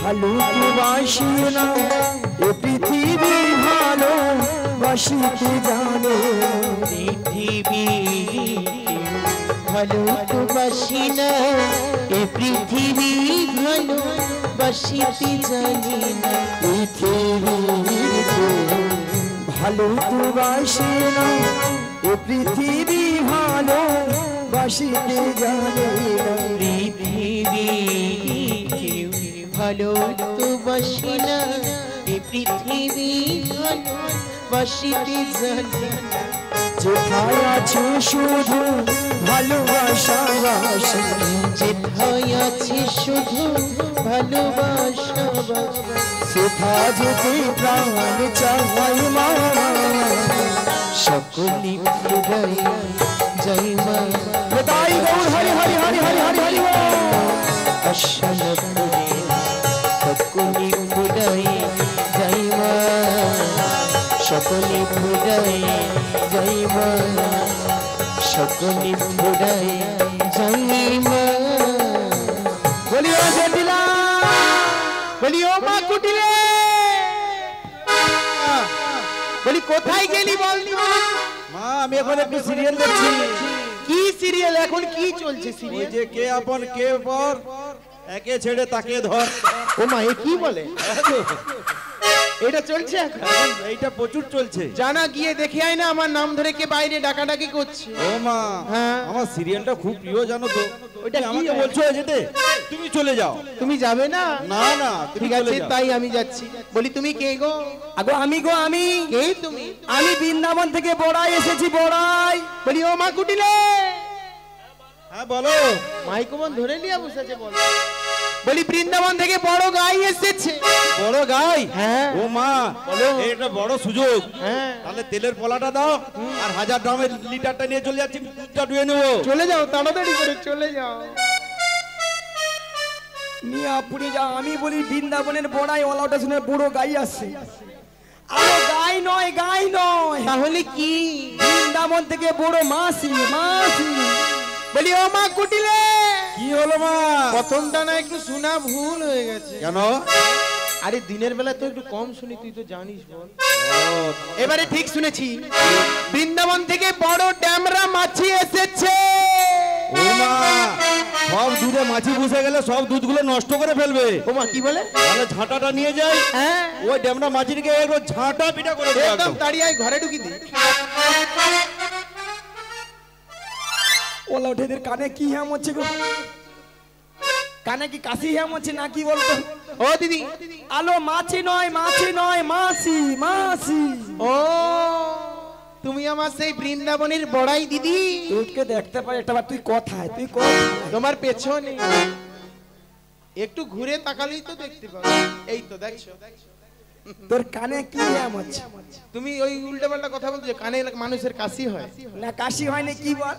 ভালোবাসি না, এ পৃথিবী ভালো বাসিতে জানে। পৃথিবী ভালো তো বাসি না, এ পৃথিবী ভালো বাসিতে জানি না। পৃথিবীকে ভালোবাসি না, এ পৃথিবী ভালো বাসিতে জানে না। পৃথিবী ভালো তো বাসি না, এ পৃথিবী ভালো বাসিতে জানি না। যেথায় আছে শুধু ভালোবাসা বাসি, যেথায় আছে শুধু ভালোবাসা বাসি, সেথা যেতে প্রাণ চাই মা। সকলে ফুরাই যাই মা। তাই গৌর হরি হরি হরি হরি হরি হরি আশা ফুরে সকলে ফুরাই যাই মা, সকলে ফুরাই যাই মা, সকলে ফুরাই যাই মা। বলিও জটিলা, বলিও মা কুটিলে, বলি কোথায় গেলি বলনি মা? মা আমি এখন একটু সিরিয়াল দেখছি। কি সিরিয়াল এখন কি চলছে ওই সিরিয়াল? যে কে আপন কে পর, একে ছেড়ে তাকে ধর। ও মা এ কি বলে? এটা চলছে এখন? এইটা প্রচুর চলছে। জানা গিয়ে দেখে আয় না, আমার নাম ধরে কে বাইরে ডাকাডাকি করছে। ও মা, হ্যাঁ। আমার সিরিয়ালটা খুব প্রিয় জানো তো। ওইটা তুমি কি আমাকে হয়? বলছো যেতে, তুমি চলে যাও। তুমি যাবে না? না না, তুমি ঠিক চলে আছে যাও। তাই আমি যাচ্ছি। বলি তুমি কে গো? আগো আমি গো আমি, কে তুমি? আমি বৃন্দাবন থেকে বড়াই এসেছি, বড়াই। বলি ও মা কুটিলে, হ্যাঁ বলো। মাইক্রোফোন ধরে নিয়ে বসেছে বল। বলি বৃন্দাবন থেকে বড় গাই এসেছে। বড় গাই? হ্যাঁ। ও মা, এটা বড় সুযোগ। হ্যাঁ। তাহলে তেলের পলাটা দাও, আর 1000 গ্রামের লিটারটা নিয়ে চলে যাচ্ছি, দুধটা ডুয়ে নেবো। চলে যাও, তাড়াতাড়ি করে চলে যাও। নিয়া পুরি যা আমি বলি বৃন্দাবনের বড়াই ওলাটা শুনে বুড়ো গাই আসছে। আরে গাই নয়, গাই নয়, তাহলে কি? বৃন্দাবন থেকে বুড়ো মাসি, মাসি। বলি ও মা কুটিলে, কি হলো মা? প্রথমটা না একটু শোনা ভুল হয়ে গেছে। কেন? আরে দিনের বেলা তো একটু কম শুনি, তুই তো জানিস বল। এবারে ঠিক শুনেছি, বৃন্দাবন থেকে বড় ড্যামরা মাছি এসেছে। ও মা, সব দুধে মাছি বসে গেলে সব দুধগুলো নষ্ট করে ফেলবে। ও মা কি বলে? তাহলে ঝাঁটাটা নিয়ে যাই, হ্যাঁ ওই ড্যামরা মাছিকে একটু ঝাঁটা পিটা করে দেবো একদম একদম। তাড়িয়ে ঘরে ঢুকি দি। ওলা উঠে এদের কানে কি হ্যাম হচ্ছে গো? কানে কি কাশি হ্যাম হচ্ছে না কি বলতো? ও দিদি, আলো মাছি নয়, মাছি নয়, মাসি, মাসি। ও তুমি আমার সেই বৃন্দাবনের বড়াই দিদি। তোকে দেখতে পাই একটা বার, তুই কোথায়, তুই কোথায়? তোমার পেছনে একটু ঘুরে তাকালেই তো দেখতে পাবে। এই তো দেখছো, তোর কানে কি হ্যাম হচ্ছে? তুমি ওই উল্টা পাল্টা কথা বলছো। কানে মানুষের কাশি হয় না কাশি হয়নি কি বল?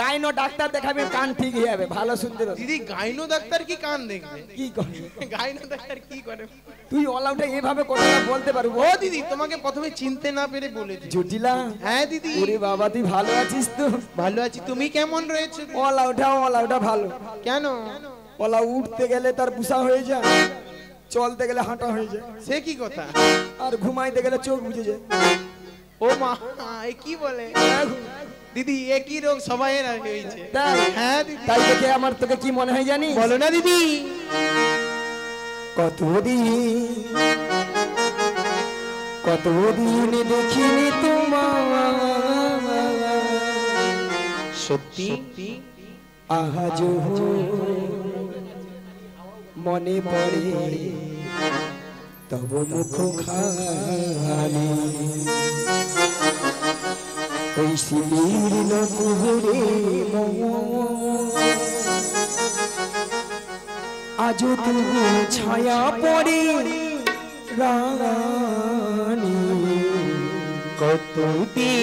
গাইনো ডাক্তার দেখাবে, কান ঠিক হয়ে যাবে, ভালো শুনতে পাবে। দিদি। গাইনো ডাক্তার কি কান দেখবে? কি করে? গাইনো ডাক্তার কি করে? তুই ওলা উঠে এভাবে কথাটা বলতে পারবো? ও দিদি, তোমাকে প্রথমে চিনতে না পেরে বলেছি। জটিলা। হ্যাঁ দিদি, ওরে বাবা, তুই ভালো আছিস তো? ভালো আছি। তুমি কেমন রয়েছো? ওলা ওটা ভালো। কেন? ওলা উঠতে গেলে তার বুসা হয়ে যায়, চলতে গেলে হাঁটা হয়ে যায়, সে কি কথা? আর ঘুমাইতে গেলে চোখ বুঝে যায়। ও মা, এ কি বলে? দিদি একই রোগ সবাই হয়েছে। তাই? হ্যাঁ দিদি। তাই দেখে আমার তোকে কি মনে হয় জানিস? বলো না দিদি। কতদিন দেখিনি তোমার, সত্যি আজ মনে পড়ে তব মুখ খানি, ওই শিবির কুহুরে আজ তবু ছায়া পড়ে রানী। কতদিন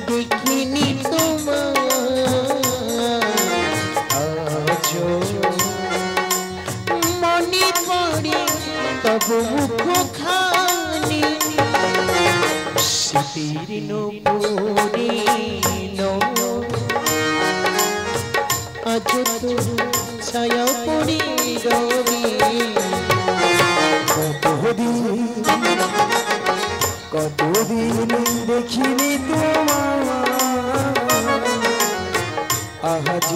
দেখিনি তোমার, আজ মনে পড়ে তব মুখ খানি, শীতের নূপুরে আজ তো ছায়া পড়ে রবি। কতদিন দেখিনি তোমার, আজ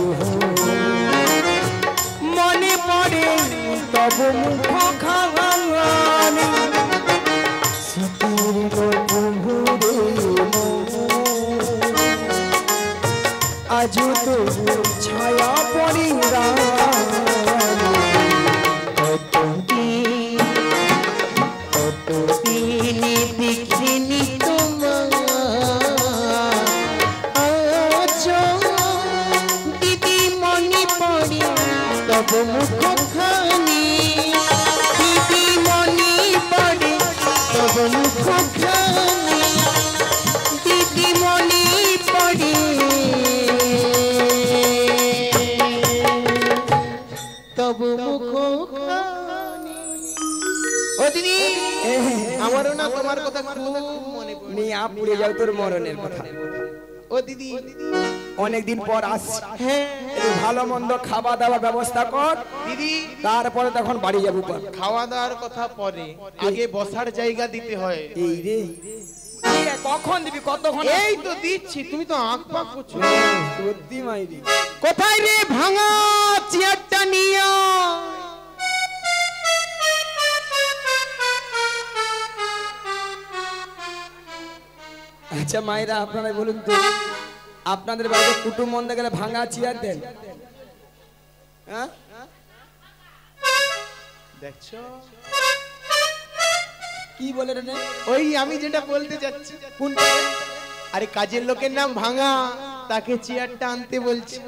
মনে পড়ে তব মুখ খানি, শীতের কুহুরে আজ তো ছায়া পড়ে রানী। কতদিন দেখিনি তোমার, আজ দিদি মনে পড়ে তব মুখ খানি, দিদি মনে পড়ে তব মুখ খানি, দিদি মনে পড়ে তব মুখ খানি। ও দিদি, আমারও না তোমার কথা খুব মনে পড়ে। নিয়ে পুড়ে যাও তোর মরণের কথা। ও দিদি, অনেকদিন পর আসছি, হ্যাঁ একটু ভালো মন্দ খাওয়া দাওয়ার ব্যবস্থা কর, দিদি। তারপরে তখন বাড়ি যাবো। পর খাওয়া দাওয়ার কথা পরে, আগে বসার জায়গা দিতে হয়। এই রে, কখন দিবি, কতক্ষণ? এই তো দিচ্ছি, তুমি তো আঁক পাক করছো। সত্যি মাইরি। কোথায় রে ভাঙা চেয়ারটা নিয়ে? আচ্ছা মায়েরা, আপনারা বলুন তো, আপনাদের বাড়িতে কুটুম মন্দে গেলে ভাঙা চেয়ার দেন? হ্যাঁ, দেখছো কি বলে রে? ওই আমি যেটা বলতে যাচ্ছি। কোনটা? আরে কাজের লোকের নাম ভাঙা, তাকে চেয়ারটা আনতে বলছি।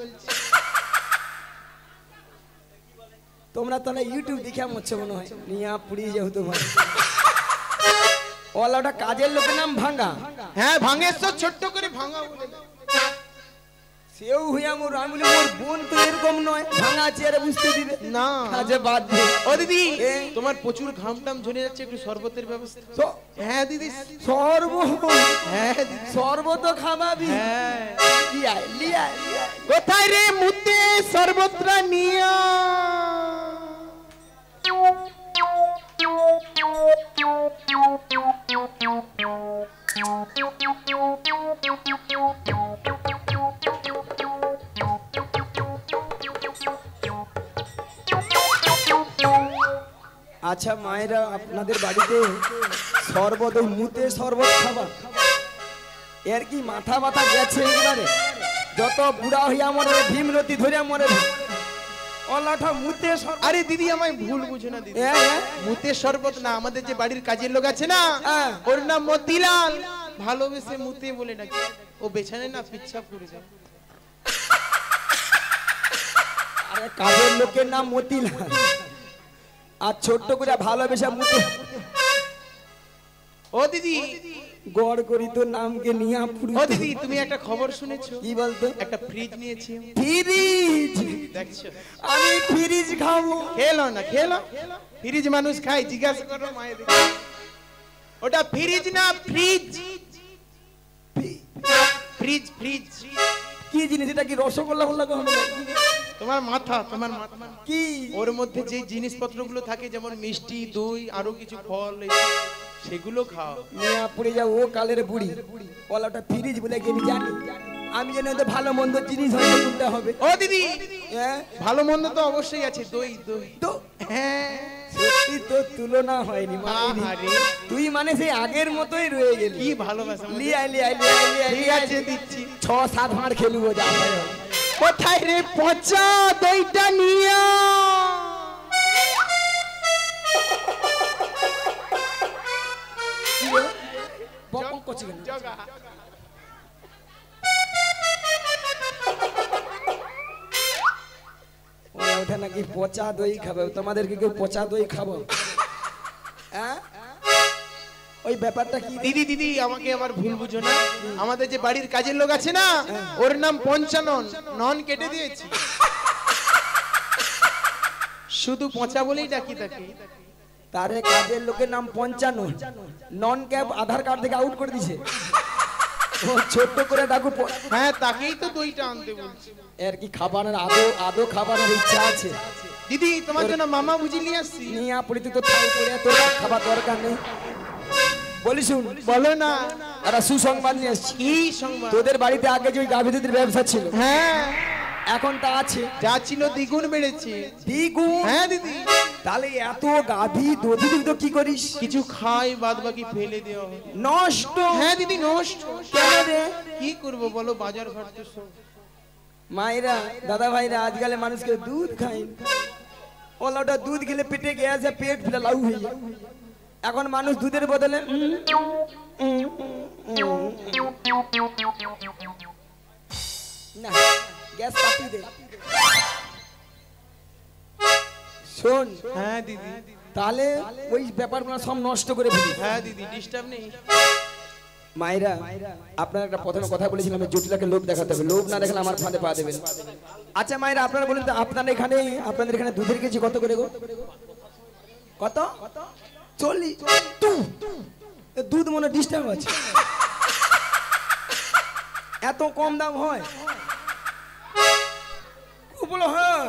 তোমরা তাহলে ইউটিউব দেখে মরছে মনে হয়। নিয়া পুড়িয়ে যাও তোমার। ওলা ওটা কাজের লোকের নাম ভাঙা। হ্যাঁ ভাঙেশ্বর ছোট্ট করে ভাঙা বলে দাও। সেও হইয়া মোর আমি বলি মোর বোন তো এরকম নয়, ভাঙা চেয়ারে বুঝতে দিবে না আজ বাদ দে। ও দিদি তোমার প্রচুর ঘাম টাম ঝরে যাচ্ছে, একটু শরবতের ব্যবস্থা। হ্যাঁ দিদি হ্যাঁ শরবত খাবাবি। হ্যাঁ লিয়া লিয়া লিয়া। কোথায় রে মুতে শরবতটা নিয়া? আচ্ছা মায়েরা, আপনাদের বাড়িতে শরবত, ওই মুতে শরবত খাবা, এর কি মাথা ব্যথা গেছে একেবারে? যত বুড়া হইয়া মরে ভীমরতি ধরে মরে অলাঠা মুতে শরবত। আরে দিদি আমায় ভুল বুঝো না দিদি, মুতে শরবত না, আমাদের যে বাড়ির কাজের লোক আছে না, ওর নাম মতিলাল, ভালোবেসে মুতে বলে ডাকি। ও বেছানায় না পিচ্ছাপ করে যায়। আরে কাজের লোকের নাম মতিলাল, আর ছোট্ট করে ভালোবেসে মুতে। ও দিদি গড় করি তো নামকে নিয়া পুরো। ও দিদি তুমি একটা খবর শুনেছো? কি বলতো? একটা ফ্রিজ নিয়েছি। ফ্রিজ? দেখছো আমি ফ্রিজ খাবো? খেলো না, খেলো, ফ্রিজ মানুষ খায়, জিজ্ঞাসা করো মায়ের। ওটা ফ্রিজ না, ফ্রিজ ফ্রিজ ফ্রিজ। কি জিনিস এটা? কি রসগোল্লা বললা কখনো? তোমার মাথা, তোমার মাথা কি? ওর মধ্যে যে জিনিসপত্রগুলো থাকে, যেমন মিষ্টি, দই, আরো কিছু ফল, সেগুলো খাও। নিয়া পড়ে যাও ও কালের বুড়ি। ওলাটা ফ্রিজ বলে কি আমি জানি? আমি জানি তো ভালো মন্দ জিনিস হয়তো কোনটা হবে। ও দিদি হ্যাঁ ভালো মন্দ তো অবশ্যই আছে, দই দই তো। হ্যাঁ সত্যি তো তুলনা হয়নি মাইরি। আরে তুই মানে সেই আগের মতোই রয়ে গেলি। কি ভালোবাসা। লিয়া লিয়া লিয়া লিয়া। ঠিক আছে দিচ্ছি। 6-7 ভাঁড় খেলবো যা হয়। কোথায় রে পচা দইটা নিয়া? বকবক করছি কেন? ওটা নাকি পচা দই খাবে। তোমাদেরকে কেউ পচা দই খাবো? হ্যাঁ ওই ব্যাপারটা কি? দিদি দিদি আমাকে আবার ভুল বুঝো না, আমাদের যে বাড়ির কাজের লোক আছে না, ওর নাম পঞ্চানন, নন কেটে দিয়েছি, শুধু পচা বলেই ডাকি তাকে। তারে কাজের লোকের নাম 55, নন ক্যাব আধার কার্ড থেকে আউট করে দিছে। ও ছোট্ট করে ডাকু। হ্যাঁ তাকেই তো দইটা আনতে বলছি। এর কি খাবারের আদো খাবারের ইচ্ছা আছে? দিদি তোমার জন্য মামা বুঝি নিয়ে আসছি। নিয়ে আপনি তো থাই করে তোর খাবার দরকার নেই। বলি শুন, বলো না। একটা সুসংবাদ নিয়ে এসেছি। কি সংবাদ? তোদের বাড়িতে আগে যে ওই গাভী দুধের ব্যবসা ছিল, হ্যাঁ এখন তা আছে? যা ছিল দ্বিগুণ বেড়েছে। দ্বিগুণ? হ্যাঁ দিদি। তাহলে এত গাভী দধি তো কি করিস? কিছু খাই, বাদ বাকি ফেলে দেওয়া হয়। নষ্ট? হ্যাঁ দিদি নষ্ট। কেন রে? কি করবো বলো, বাজার ঘাট তো সব। মায়েরা, দাদা ভাইরা, আজকাল মানুষকে দুধ খায়, ওটা দুধ খেলে পেটে গেছে, পেট ফেলে লাউ হয়ে যায়। এখন মানুষ দুধের বদলে না, গ্যাস কাটি দে। শোন, হ্যাঁ দিদি। তাহলে ওই ব্যাপারগুলো সব নষ্ট করে ফেলি। হ্যাঁ দিদি ডিস্টার্ব নেই। মায়েরা, আপনার একটা প্রথমে কথা বলেছিলাম, জটিলাকে লোভ দেখাতে হবে, লোভ না দেখালে আমার ফাঁদে পা দেবেন। আচ্ছা মায়েরা, আপনারা বলেন তো আপনাদের এখানে দুধের কেজি কত করে গো? কত? 40? দুধ মনে ডিস্টার্ব আছে, এত কম দাম হয়? বলো হ্যাঁ।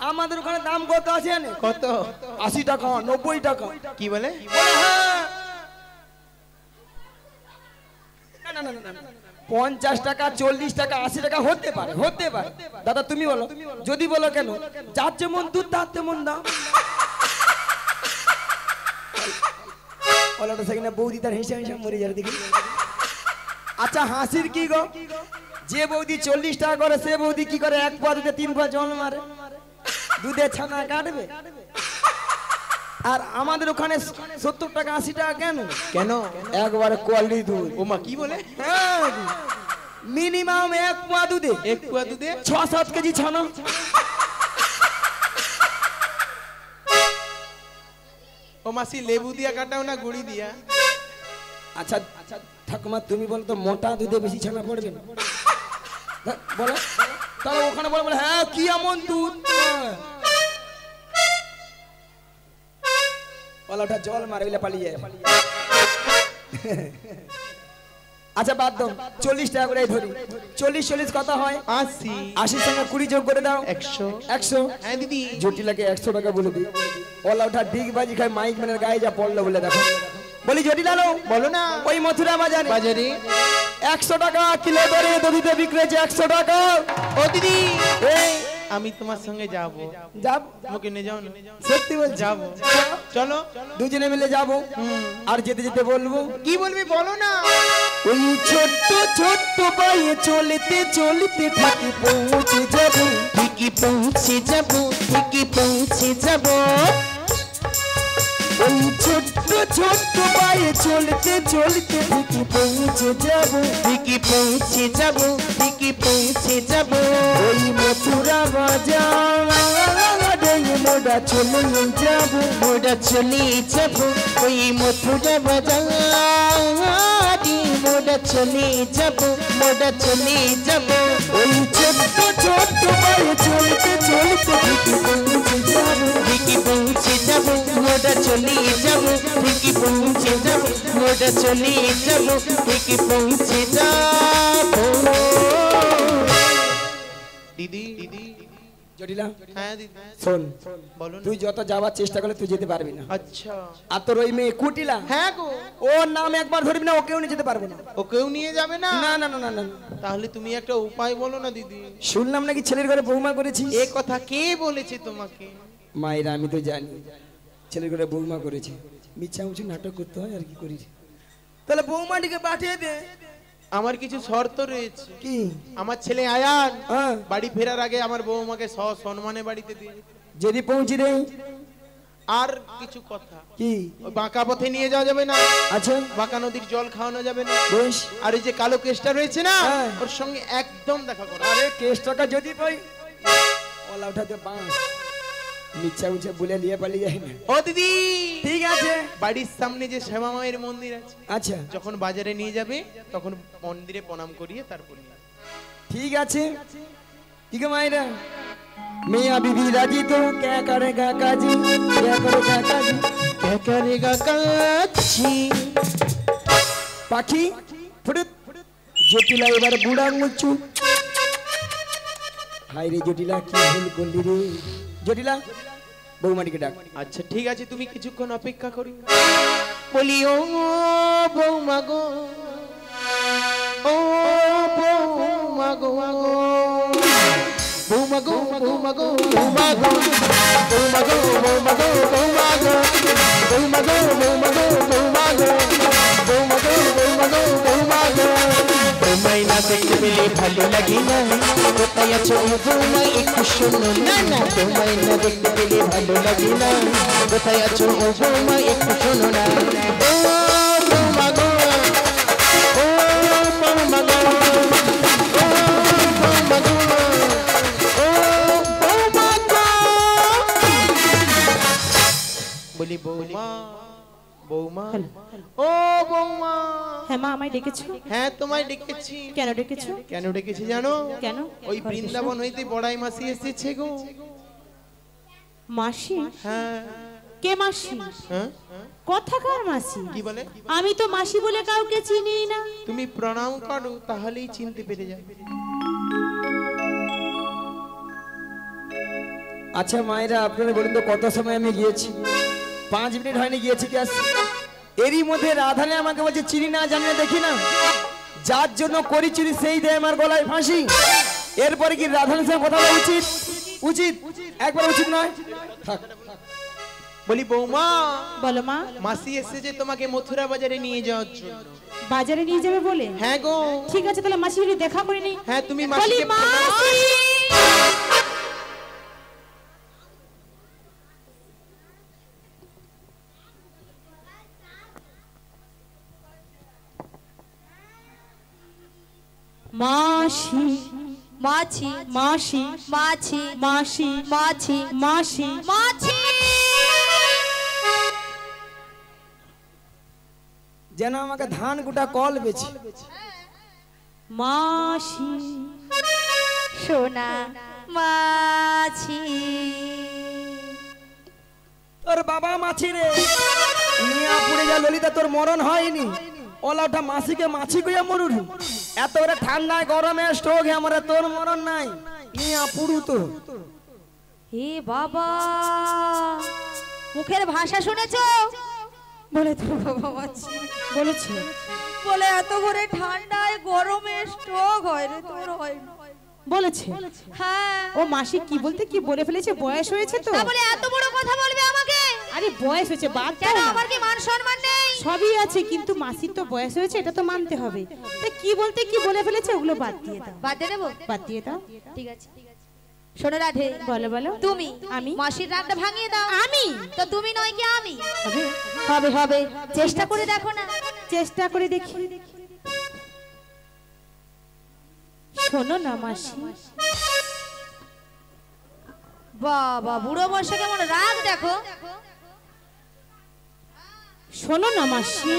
আমাদের ওখানে দাম কত আছে? কত? 80 টাকা, 90 টাকা। কি বলে? হ্যাঁ। 50 টাকা, 40 টাকা, 80 টাকা হতে পারে, হতে পারে। দাদা তুমি বলো, যদি বলো কেন, যার যেমন দুধ তার তেমন দাম। ওলাটা সেখানে বৌদি তার হিসাব মরে যাবে দেখি। আচ্ছা হাসির কি গো? যে বৌদি 40 টাকা করে, সে বৌদি কি করে 1 পা দুধে 3 পা জল মারে? দুধে ছানা কাটবে। আর আমাদের ওখানে 70 টাকা 80 টাকা কেন? কেন? একবারে কোয়ালিটি দুধ। ওমা কি বলে? মিনিমাম 1 পা দুধে 1 পা দুধে 6-7 কেজি ছানা। ও মাসি লেবু দিয়া কাটাও না গুড়ি দিয়া? আচ্ছা ঠাকুমা তুমি বলো তো, মোটা দুধে বেশি ছানা পড়বে না? বলো তাহলে ওখানে বলে বলে হ্যাঁ কি এমন দুধ বলো ওটা জল মারে বলে পালিয়ে যায়। আচ্ছা বাদ দাও 40 টাকা করে ধরি 40 কত হয় 80 80 সঙ্গে 20 যোগ করে দাও 100 হ্যাঁ দিদি জটিলাকে 100 টাকা বলে দিই ওলা ওঠা ডিগ বাজি খায় মাইক ম্যানের গায়ে যা পড়লো বলে দেখো বলি জটিলালো বলো না ওই মথুরা বাজারে 100 টাকা কিলো দরে দধিতে বিক্রি হচ্ছে 100 টাকা। ও দিদি এই আমি তোমার সঙ্গে যাব আমাকে নিয়ে যাও না সত্যি বল যাব চলো দুজনে মিলে যাব আর যেতে যেতে বলবো কি বলবি বলো না ওই ছোট্ট ছোট্ট পায়ে চলতে চলতে ঠিকই পৌঁছে যাব ঠিকই পৌঁছে যাব ওই ছোট্ট ছোট্ট পায়ে চলতে চলতে ঠিকই পৌঁছে যাব ঠিকই পৌঁছে যাব ঠিকই পৌঁছে যাব ওই মথুরা বাজার মোড়া চলে যাব মোড়া চলে যাব ওই মথুরা বাজার মোড়া চলে যাব মোড়া চলে যাব ওই ছোট্ট ছোট্ট পায়ে চলতে চলতে ঠিকই পৌঁছে যাব মোড়া চলে যাব ঠিকই পৌঁছে যাব মোড়া চলে যাব ঠিকই পৌঁছে যাব দিদি দিদি জটিলা হ্যাঁ দিদি শোন বলো না তুই যত যাওয়ার চেষ্টা করলে তুই যেতে পারবি না আচ্ছা আর তোর ওই মেয়ে কুটিলা হ্যাঁ গো ওর নাম একবার ধরবি না ওকেও নিয়ে যেতে পারবো না ওকেও নিয়ে যাবে না না না না না না তাহলে তুমি একটা উপায় বলো না দিদি শুনলাম নাকি ছেলের ঘরে বৌমা করেছিস এ কথা কে বলেছে তোমাকে মায়েরা আমি তো জানি ছেলের ঘরে বৌমা করেছে মিথ্যা মুছে নাটক করতে হয় আর কি করিস তাহলে বৌমাটিকে পাঠিয়ে দে আমার কিছু শর্ত রয়েছে কি আমার ছেলে আয়ান হ্যাঁ বাড়ি ফেরার আগে আমার বৌমাকে সম্মানে বাড়িতে দিয়ে যদি পৌঁছে দেয় আর কিছু কথা কি ওই বাঁকা পথে নিয়ে যাওয়া যাবে না আচ্ছা বাঁকা নদীর জল খাওয়ানো যাবে না বেশ আর এই যে কালো কেসটা রয়েছে না হ্যাঁ। ওর সঙ্গে একদম দেখা করো আরে কেস টাকা যদি পাই ওলা উঠাতে পাঁচ মিথ্যা মুছে বলে নিয়ে পালিয়ে যায় না ও দিদি ঠিক আছে বাড়ির সামনে যে শ্যামা মায়ের মন্দির আছে আচ্ছা যখন বাজারে নিয়ে যাবে তখন মন্দিরে প্রণাম করিয়ে তারপর নিয়ে যাবে। ठीक আছে ठीक है मायरा मियां बीबी राजी तो क्या करेगा काजी क्या करेगा काजी क्या करेगा काजी পাখি ফুটুত জটিলা এবার বুড়া মুচু হাই রে জটিলা কি ভুল করলি রে জটিলা বৌমাটিকে ডাক আচ্ছা ঠিক আছে তুমি কিছুক্ষণ অপেক্ষা করি বলি ও বৌমা গো ও বৌমা গো বৌমা গো বৌমা গো বৌমা গো বৌমা গো বৌমা গো বৌমা গো বৌমা গো বৌমা গো বৌমা গো বৌমা গো বৌমা গো বৌমা গো তোমায় না দেখতে পেলে ভালো লাগে না কোথায় আছো বৌমা একটু শোনো না না তোমায় না দেখতে পেলে ভালো লাগে না কোথায় আছো বৌমা একটু শোনো না ও বৌমা গো ও বৌমা গো ও বৌমা গো ও বৌমা গো বলি বৌমা বৌমা ও বৌমা হ্যাঁ মা আমায় ডেকেছো হ্যাঁ তোমায় ডেকেছি কেন ডেকেছো কেন ডেকেছি জানো কেন ওই বৃন্দাবন হইতে বড়াই মাসি এসেছে গো মাসি হ্যাঁ কে মাসি হ্যাঁ কথাকার মাসি কি বলে আমি তো মাসি বলে কাউকে চিনি না তুমি প্রণাম করো তাহলেই চিনতে পেরে যাবে আচ্ছা মায়েরা আপনারা বলুন তো কত সময় আমি গিয়েছি 5 মিনিট হয়নি গিয়েছি কি আসছি এরই মধ্যে রাধানে আমাকে বলছে চিনি না জানি না দেখি না যার জন্য করি চুরি সেই দেয় আমার গলায় ফাঁসি এরপরে কি রাধানের সঙ্গে কথা বলা উচিত উচিত একবার উচিত নয় থাক বলি বৌমা বলো মা মাসি এসেছে তোমাকে মথুরা বাজারে নিয়ে যাওয়ার জন্য বাজারে নিয়ে যাবে বলে হ্যাঁ গো ঠিক আছে তাহলে মাসি যদি দেখা করে নি হ্যাঁ তুমি বলি মাসিকে মাসি মাসি মাছি মাসি মাছি মাসি মাছি মাসি মাছি যেন আমাকে ধান গোটা কল বেছে মাসি সোনা মাছি। তোর বাবা মাছি রে নিয়া পুড়ে যা ললিতা, তোর মরণ হয়নি। ওলাটা মাসিকে মাছি কইয়া মরুরি। এত করে ঠান্ডায় গরমে স্ট্রোক আমরা, তোর মরণ নাই। নিয়া পুড়ু তো। হে বাবা, মুখের ভাষা শুনেছো? বলে তো বাবা মাছি বলেছে বলে এত করে ঠান্ডায় গরমে স্ট্রোক হয় রে, তোর হয় না। বলেছে হ্যাঁ। ও মাসি কি বলতে কি বলে ফেলেছে, বয়স হয়েছে তো। তা বলে এত বড় কথা বলবে আমাকে? আরে বয়স হয়েছে, বাদ কেন? দাও না। আমার কি মান সম্মান নেই? সবই আছে, কিন্তু মাসির তো বয়স হয়েছে, এটা তো মানতে হবে। তা কি বলতে কি বলে ফেলেছে ওগুলো বাদ দিয়ে দাও। বাদ দিয়ে দেবো? বাদ দিয়ে দাও। ঠিক আছে। শোনো রাধে, বলো বলো। তুমি আমি? মাসির রাগটা ভাঙিয়ে দাও। আমি? তো তুমি নয় কি আমি? হবে হবে হবে, চেষ্টা করে দেখো না। চেষ্টা করে দেখি। শোনো না মাসি। বাবা, বুড়ো বয়সে কেমন রাগ দেখো। শোনো না মাসি।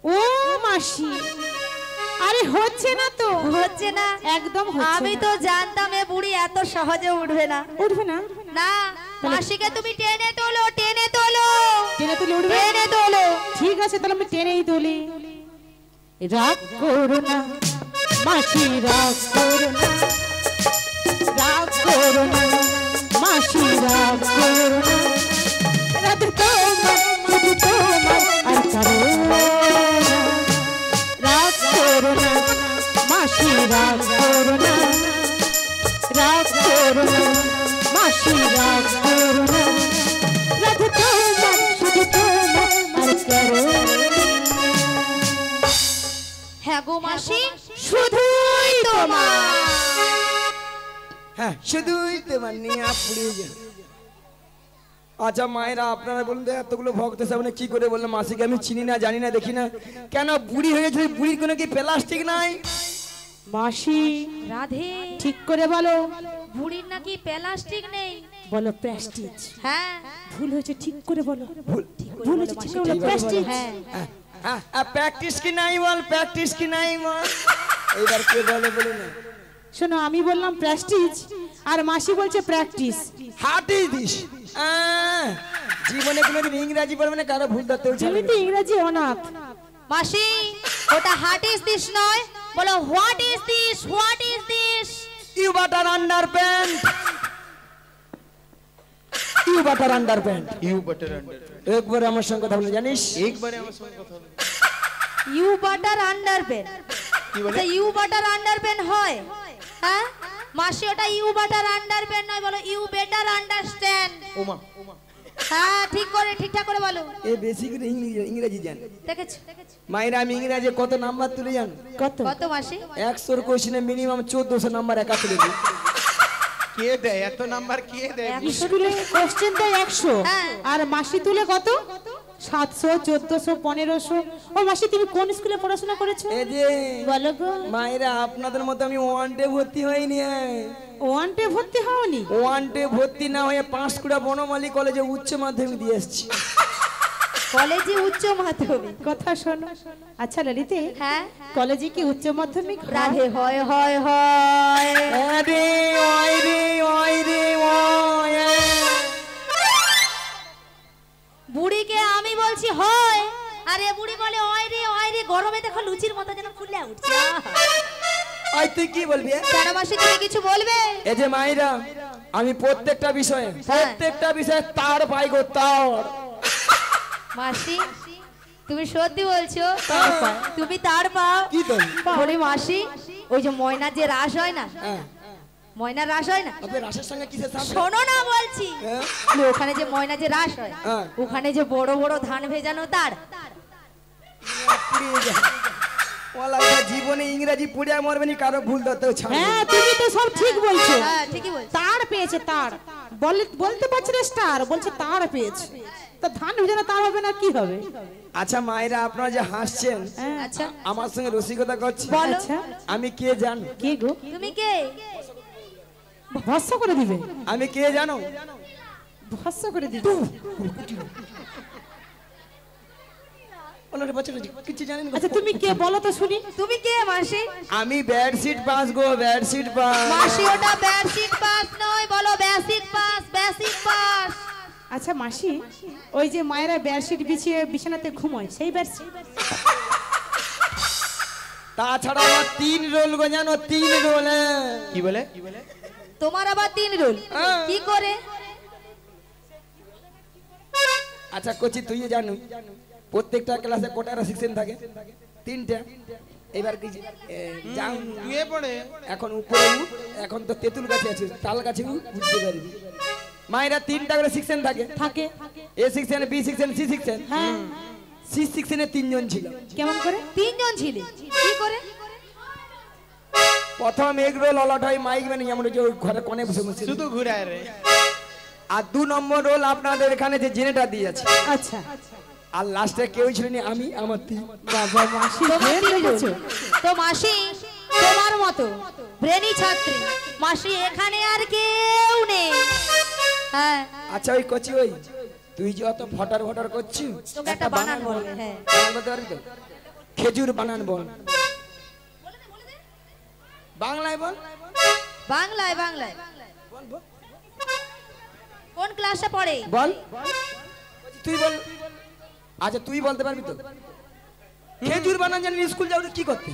ও মাসি, আরে হচ্ছে না তো। হচ্ছে না? একদম হচ্ছে আমি না। তো জানতাম এ বুড়ি এত সহজে উঠবে না। উঠবে না? না, মাসিকে তুমি টেনে তোলো, টেনে তোলো, টেনে তুলে উঠবে? টেনে তোলো। ঠিক আছে, তাহলে আমি টেনেই তুলি। রাগ করো না মাসি, রাগ করো না, রাগ করো না মাসি, রাগ করো না। রাত তোমার, শুধু তোমার, আর কারো না। রাগ করো না মাসি, রাগ করো না, রাগ করো না মাসি, রাগ করো না। রাত তোমার, শুধু তোমার, আর কারো না। হ্যাঁ গো মাসি, শুধুই তোমার। হ্যাঁ শুধুই তোমার নিয়া পুড়ে যা। আচ্ছা মায়েরা, আপনারা বলুন তো, এতগুলো ভক্ত সামনে কি করে বললেন মাসিকে আমি চিনি না, জানি না, দেখি না, কেন বুড়ি হয়ে গেছে? বুড়ির কোনো কি প্লাস্টিক নাই? মাসি রাধে, ঠিক করে বলো। বুড়ির নাকি প্লাস্টিক নেই? বলো প্রেস্টিজ। হ্যাঁ, ভুল হয়েছে, ঠিক করে বলো। ভুল ভুল হয়েছে, ঠিক করে বলো প্রেস্টিজ। হ্যাঁ। প্র্যাকটিস কি নাই বল, প্র্যাকটিস কি নাই বল। এইবার কে বলে বলি না। শোনো, আমি বললাম প্রেস্টিজ আর মাসি বলছে প্র্যাকটিস। হাট ইজ দিস। জীবনে কোনোদিন ইংরেজি পড়বে না, কারো ভুল ধরতে তুমি তো ইংরেজি অনাথ। মাসি, ওটা হাট ইজ দিস নয়, বলো what is this, what is this. You butter underpant, you butter underpant, you butter under. একবার আমার সঙ্গে কথা বলে জানিস? একবারে আমার সঙ্গে কথা বলো। ইউ বাটার আন্ডারপ্যান? কি বলে? ইউ বাটার আন্ডারপ্যান হয়? হ্যাঁ মাসি, ওটা ইউ বাটার আন্ডারপ্যান নয়, বলো ইউ বেটার আন্ডারস্ট্যান্ড। ওমা ওমা। হ্যাঁ ঠিক করে, ঠিকঠাক করে বলো। এ বেশি করে ইংরেজি জান। দেখেছো? মায়েরা, আমি ইংরেজি কত নাম্বার তুলে জান? কত? কত মাসি? 100 কোশ্চেনে মিনিমাম 1400 নাম্বার একা তুলে দিই। কে দেয় এত নাম্বার? কে দেয়? স্কুলে কোশ্চেন দেয় 100, হ্যাঁ। আর মাসি তুলে কত? 700, 1400, 1500। ও মাসি, তুমি কোন স্কুলে পড়াশোনা করেছো? এই যে বলো গো। মায়েরা, আপনাদের মতো আমি ওয়ান ডে ভর্তি হইনি। ওয়ান ডে ভর্তি হওনি? ওয়ান ডে ভর্তি না হয়ে পাঁশকুড়া বনমালী কলেজে উচ্চ মাধ্যমিক দিয়ে এসেছি। কলেজে উচ্চ মাধ্যমিক? কথা শোনো। আচ্ছা ললিতে, হ্যাঁ কলেজে কি উচ্চ মাধ্যমিক হয়? রাধে, হয় হয় হয়। আরে ওই রে, ওই রে, ওই। বুড়িকে আমি বলছি হয়, আর এ বুড়ি বলে ওই রে, ওই রে। গরমে দেখো লুচির মতো যেন ফুলে উঠছে। ওই তুই কি বলবি? কেন মাসি, তুমি কিছু বলবে? এই যে মায়েরা, আমি প্রত্যেকটা বিষয়ে তার পাই গো, তার। মাসি, তুমি সত্যি বলছো? তুমি তার পাও? কি তো? বলি মাসি, ওই যে ময়নার যে রাস হয় না, হ্যাঁ, ময়নার রাস হয় না, আপনি রাসের সঙ্গে কিসের সাথে? শোনো না বলছি, হ্যাঁ? ওখানে যে ময়না যে রাস হয়, হ্যাঁ। ওখানে যে বড় বড় ধান ভেজানো তার। ওলা জীবনে ইংরেজি পড়ে মরবে নি, কারো ভুল ধরতে ছাড়বে। হ্যাঁ, তুমি তো সব ঠিক বলছো। হ্যাঁ ঠিকই বলছো। তার পেয়েছে, তার বলতে পারছে না, স্টার বলছে তার পেয়েছে। তো ধান ভেজানো তার হবে না, কি হবে? আচ্ছা মায়েরা, আপনারা যে হাসছেন, আচ্ছা আমার সঙ্গে রসিকতা করছেন, বলো। আচ্ছা, আমি কে জানো? কে গো? তুমি কে? ভস্ম করে দিবে? আমি কে জানো? ভস্ম করে দিবে? ওনার বাচ্চাটা কিছু জানেন না। আচ্ছা তুমি কে বলো তো শুনি। তুমি কে মাসি? আমি বেডশিট পাস গো, বেডশিট পাস। মাসি ওটা বেডশিট পাস নয়, বলো বেসিক পাস, বেসিক পাস। আচ্ছা মাসি, ওই যে মায়েরা বেডশিট বিছিয়ে বিছানাতে ঘুমোয় সেই বেডশিট? তাছাড়া আমার 3 রোল গো, জানো 3 রোল। কি বলে? তোমার আবার 3 রোল কি করে? আচ্ছা কোচি তুই জানো প্রত্যেকটা ক্লাসে কোটারা সেকশন থাকে? 3টা। এবার কি যাও শুয়ে পড়ে এখন উপরে উঠ, এখন তো তেঁতুল গাছে আছে, তাল গাছে উঠতে পারবি। মায়েরা 3টা করে সেকশন থাকে। থাকে A section, B section, C section. হ্যাঁ। সি সেকশনে 3 জন ছিল। কেমন করে? 3 জন ছিলে কি করে? প্রথম এগ রোল অলট হয় মাইক মানে যেমন যে ঘরে কোণে বসে বসে, শুধু ঘুরায় রে। আর 2 নম্বর রোল আপনাদের এখানে যে জেনেটা দিয়েছে। আচ্ছা আর লাস্টে কেউ ছিল না, আমি আমার 3। বাবা মাসি তোমার বের হয়ে গেছো। তো মাসি তোমার মতো ব্রেনি ছাত্রী মাসি এখানে আর কেউ নেই। হ্যাঁ আচ্ছা ওই কচি, ওই তুই যে অত ফটার ফটার করছিস, তোকে একটা বানান বলবে। হ্যাঁ বানান বলতে পারবি তো? খেজুর বানান বল, বাংলায় বল। বাংলায় বাংলায় কোন ক্লাসে পড়ে বল তুই বল। আচ্ছা তুই বলতে পারবি তো? খেজুর বানান জানি স্কুল যাও কি করতে?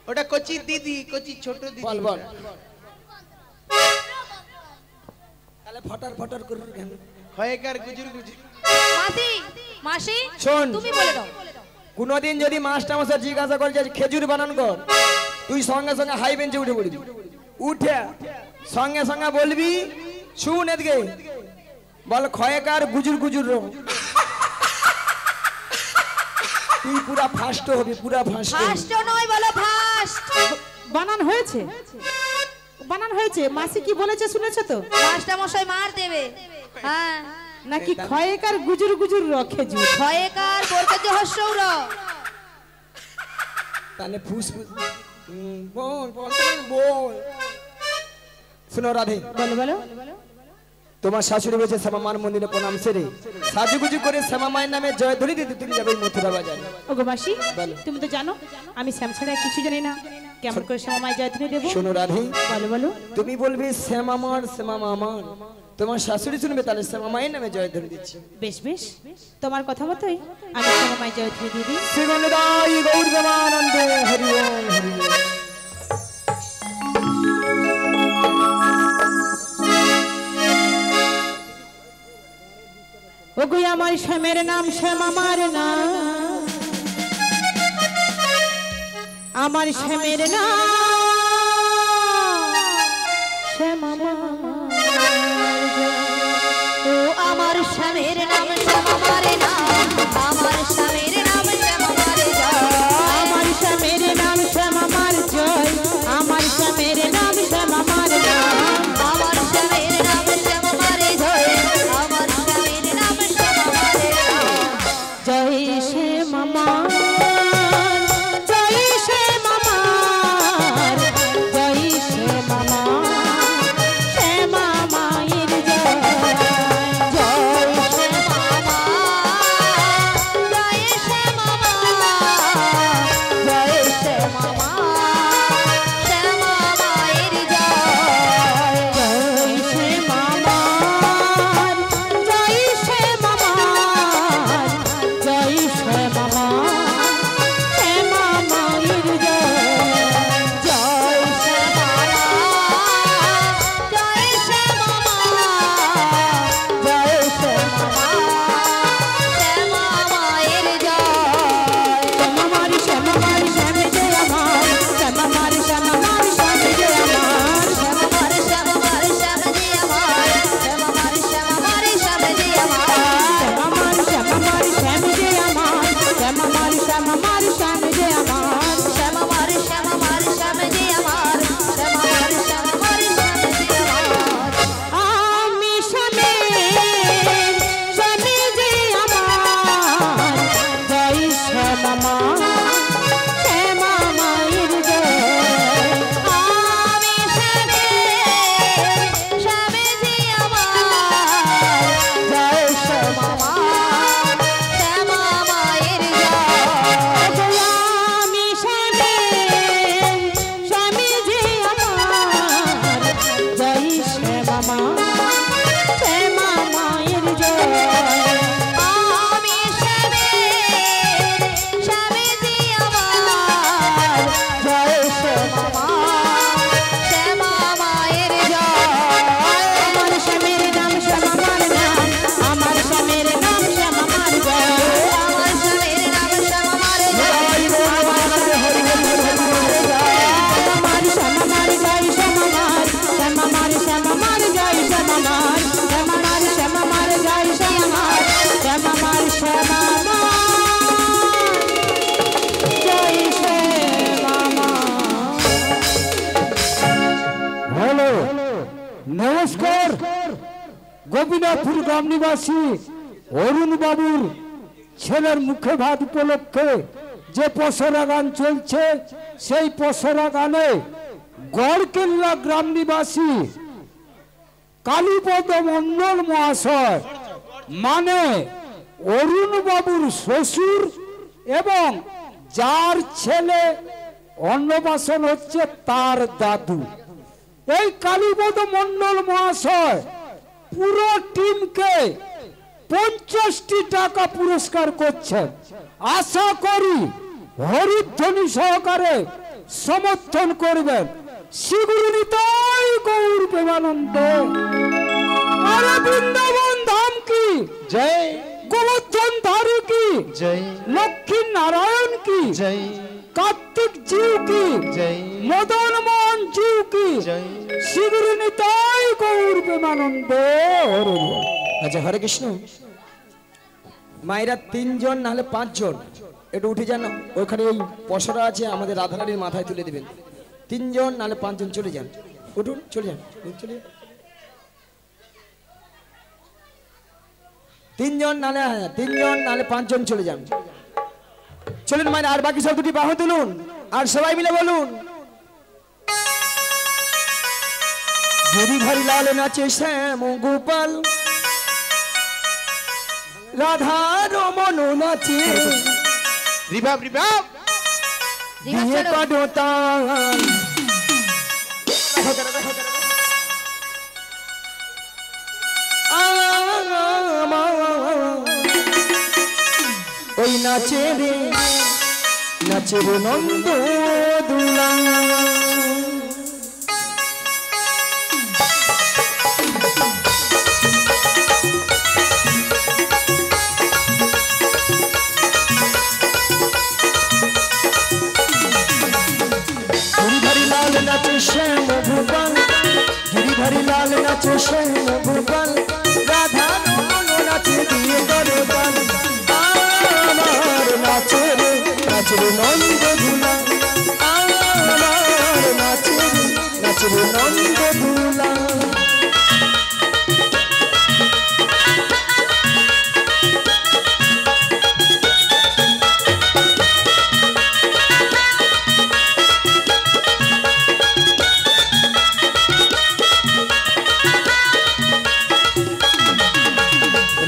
ওটা কচি দিদি, কচি ছোট দিদি। বল বল। তাহলে ফটার ফটার করবি কেন? হয়কার গুজুর গুজুর। মাসি মাসি শোন। তুমি বলে দাও। কোনদিন যদি মাস্টার মশাই জিজ্ঞাসা করে যে খেজুর বানান কর, তুই সঙ্গে সঙ্গে হাই বেঞ্চে উঠে পড়বি। উঠে সঙ্গে সঙ্গে বলবি, শুন এদিকে বল, খয়কার গুজুর গুজুর রো। তুই পুরা ফাস্ট হবি, পুরা ফাস্ট। ফার্স্ট নয় বলো ফার্স্ট। বানান হয়েছে? বানান হয়েছে? মাসি কি বলেছে শুনেছো তো? মাস্টার মশাই মার দেবে। হ্যাঁ নাকি খয়েকার গুজুর গুজুর রখে জু? খয়েকার বলতে যে হস্যৌর। তাহলে ফুস বল বল বল। শুনো রাধে, বলো বলো। তোমার শাশুড়ি বলছে শ্যামা মার মন্দিরে প্রণাম সেরে সাজুগুজু করে শ্যামা মায়ের নামে জয় ধ্বনি দিতে তুমি যাবে মথুরা বাজার। ওগো মাসি, বলো। তুমি তো জানো আমি শ্যাম ছাড়া কিছু জানি না, কেমন করে শ্যামা মায়ের জয়ধ্বনি দেবো? শোনো রাধে, বলো বলো। তুমি বলবে শ্যামা মার, শ্যামা মামার। তোমার শাশুড়ি শুনবে তাহলে শ্যামা মায়ের নামে জয় ধ্বনি দিচ্ছে। বেশ বেশ, তোমার কথা মতোই আমি শ্যামা মায়ের জয়ধ্বনি দিয়ে দিই। শ্রীগণদায়ী গৌর দেবানন্দে হরি ওম হরি ওম। ওগো আমার শ্যামের নাম শ্যাম আমার নাম, আমার শ্যামের নাম শ্যাম আমার। ও আমার স্বামীর নাম শ্যাম আমার নাম, আমার স্বামীর নাম শ্যাম আমার জয়। আমার শ্যামের নাম শ্যাম আমার জয়, আমার শ্যামের নাম শ্যাম আমার নাম। আমার স্বামীর নাম শ্যাম আমার জয়, আমার স্বামীর নাম শ্যাম আমার জয়। জয় শ্যাম আমার, জয় শ্যাম আমার, গোপীনাথপুর গ্রাম নিবাসী অরুণ বাবুর ছেলের মুখে ভাত উপলক্ষে যে পসরা গান চলছে, সেই পসরা গানে গড়কেল্লা গ্রাম নিবাসী কালীপদ মন্ডল মহাশয় মানে অরুণ বাবুর শ্বশুর এবং যার ছেলে অন্নপ্রাশন হচ্ছে তার দাদু, এই কালীপদ মন্ডল মহাশয় পুরো টিমকে 50টি টাকা পুরস্কার করছেন। আশা করি হরিধ্বনি সহকারে সমর্থন করবেন। শিগুরিতাই গৌর প্রেমানন্দ। আরে বৃন্দাবন ধাম কি জয়, গোবর্ধন ধারী কি জয়, লক্ষ্মী নারায়ণ কি জয়, কার্তিক জিউ কি জয়, মদন মোহন জিউ কি জয়। শিগুরিতাই গৌর প্রেমানন্দ। আচ্ছা হরে কৃষ্ণ। মায়েরা 3 জন নাহলে 5 জন একটু উঠে যান, ওইখানে ওই পসরা আছে আমাদের রাধারানীর মাথায় তুলে দেবেন। 3 জন নাহলে 5 জন চলে যান, উঠুন চলে যান, চলে যান। 3 জন নাহলে 3 জন নাহলে 5 জন চলে যান, চলেন মায়ের। আর বাকি সব দুটি বাহু তুলুন আর সবাই মিলে বলুন গিরিধারী লাল নাচে শ্যাম গোপাল, রাধা রমন নাচে রিভাব রিভাব দিয়ে কাটো তাল। ওই নাচে রে নন্দ দুলা। गिरिधारी लाल नाचे श्याम गोपाल, गिरिधारी लाल नाचे श्याम गोपाल, राधा रमन नाचे दिए करे बाल। আমার নাচে রে নন্দ দুলা, আমার নাচে রে নন্দ দুলা।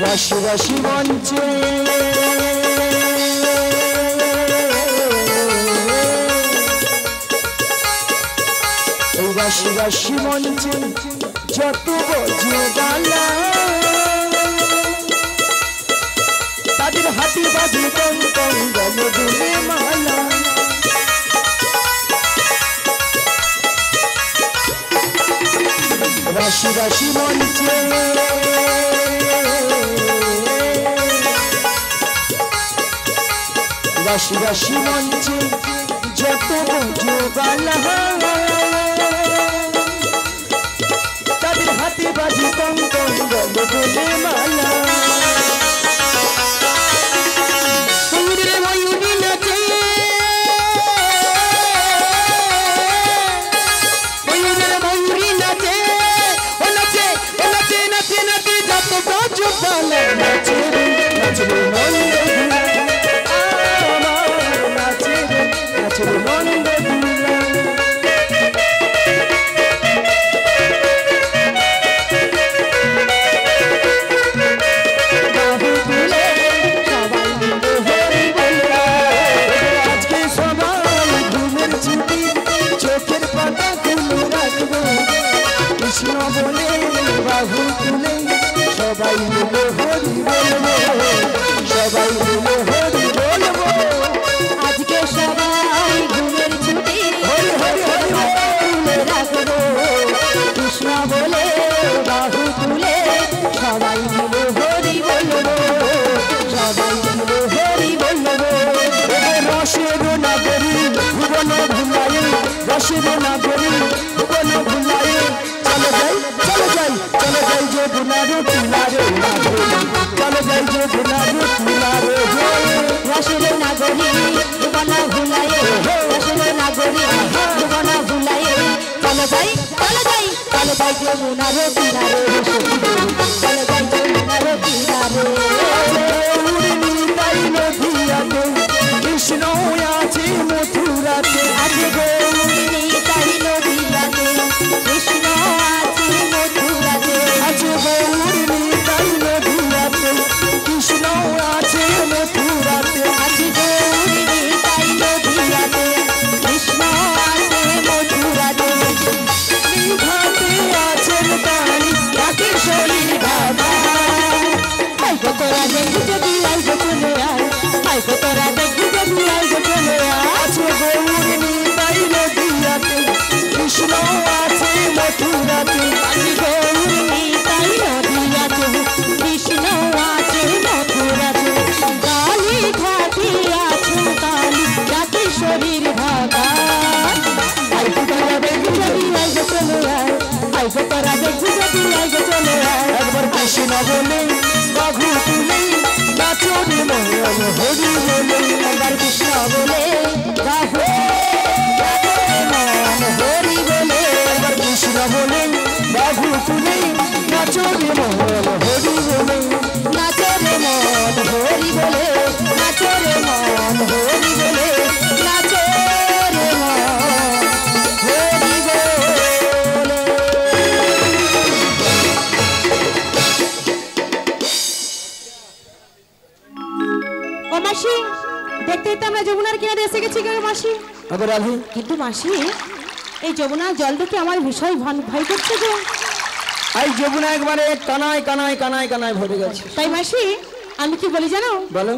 রাশি রাশি মঞ্চে এই রাশি রাশি মঞ্চে যত বজে গালা, তাদের হাতে বাজে কং কং গলে দুলে মালা। রাশি রাশি মঞ্চে রাশি রাশি মঞ্চে যত বজে গালা, তাদের হাতে বাজে কং কং গলে দুলে মালা। ময়ূরী নাচে, ময়ূরী নাচে, ও নাচে, ও নাচে নাচে নাচে যত ব্রজ বালা। নাচে রে নন্দ দুলা, আমার নাচে রে নন্দ দুলা। কৃষ্ণ বলে বাহু তুলে সবাই মিলে হরি বলবো, সবাই মিলে হরি বলবো। আজকে সবাই ঘুমের ছুটি হরি হরি হরি তুলে রাখবো, কৃষ্ণ বলে বাহু তুলে সবাই মিলে হরি বলবো, সবাই মিলে হরি বলবো। রসের নাগরী ভুবন ভুলাই, রসের নাগরী ভুবন ভুলাই। চলে যাই চলে যাই চলে যাই যে বুনারে তুলারে নাগরী, চলে যাই যে বুনারে তুলারে। রসের নাগরী ভুবন ভুলাই, রসের নাগরী ভুবন ভুলাই। চলে যাই চলে যাই চলে যাই যমুনার কিনারে চলে যাই যমুনার কিনারে তাই নদিয়াতে কৃষ্ণ আছে মথুরাতে আছে গৌরী তাই নদিয়াতে কৃষ্ণ আছে মথুরাতে আছে গৌরী তাই নদিয়াতে কৃষ্ণ আছে মথুরাতে আছে গৌরী তাই নদিয়াতে কৃষ্ণ আছে মথুরাতে ঘাটে আছেন কালী তাকে শরীর বাবা আইগো তোরা দেখি যদি আইগো চলে আয় আইগো তোরা দেখি যদি আইগো চলে আয় আছে গৌরী তাই নদিয়াতে কৃষ্ণ আছে মথুরাতে আছে গৌরী তাই নদিয়াতে কৃষ্ণ আছে মথুরাতে কালী ঘাটে আছো কালী যাতে শরীর ভাগা আইগো তোরা দেখি যদি আইগো চলে আয় আইগো তোরা দেখি যদি আইগো চলে আয় একবার কৃষ্ণ বলে বাঘু তুলে নাচনে মন হরি বলে একবার কৃষ্ণ বলে গাহু মন হরি বলে একবার কৃষ্ণ বলে বাঘু তুলে নাচনে মন হরি বলে নাচো রে মন হরি বলে নাচো রে মন হরি বলে নাচো রে মন হরি বলে ও মাসি দেখতে দেখতে আমরা যমুনার কিনারে এসে গেছি গো মাসি আবার রাধু কিন্তু মাসি এই যমুনার জল দেখে আমার ভীষণ ভয় করছে গো এই যমুনা একবারে কানায় কানায় কানায় কানায় ভরে গেছে তাই মাসি আমি কি বলি জানো বলো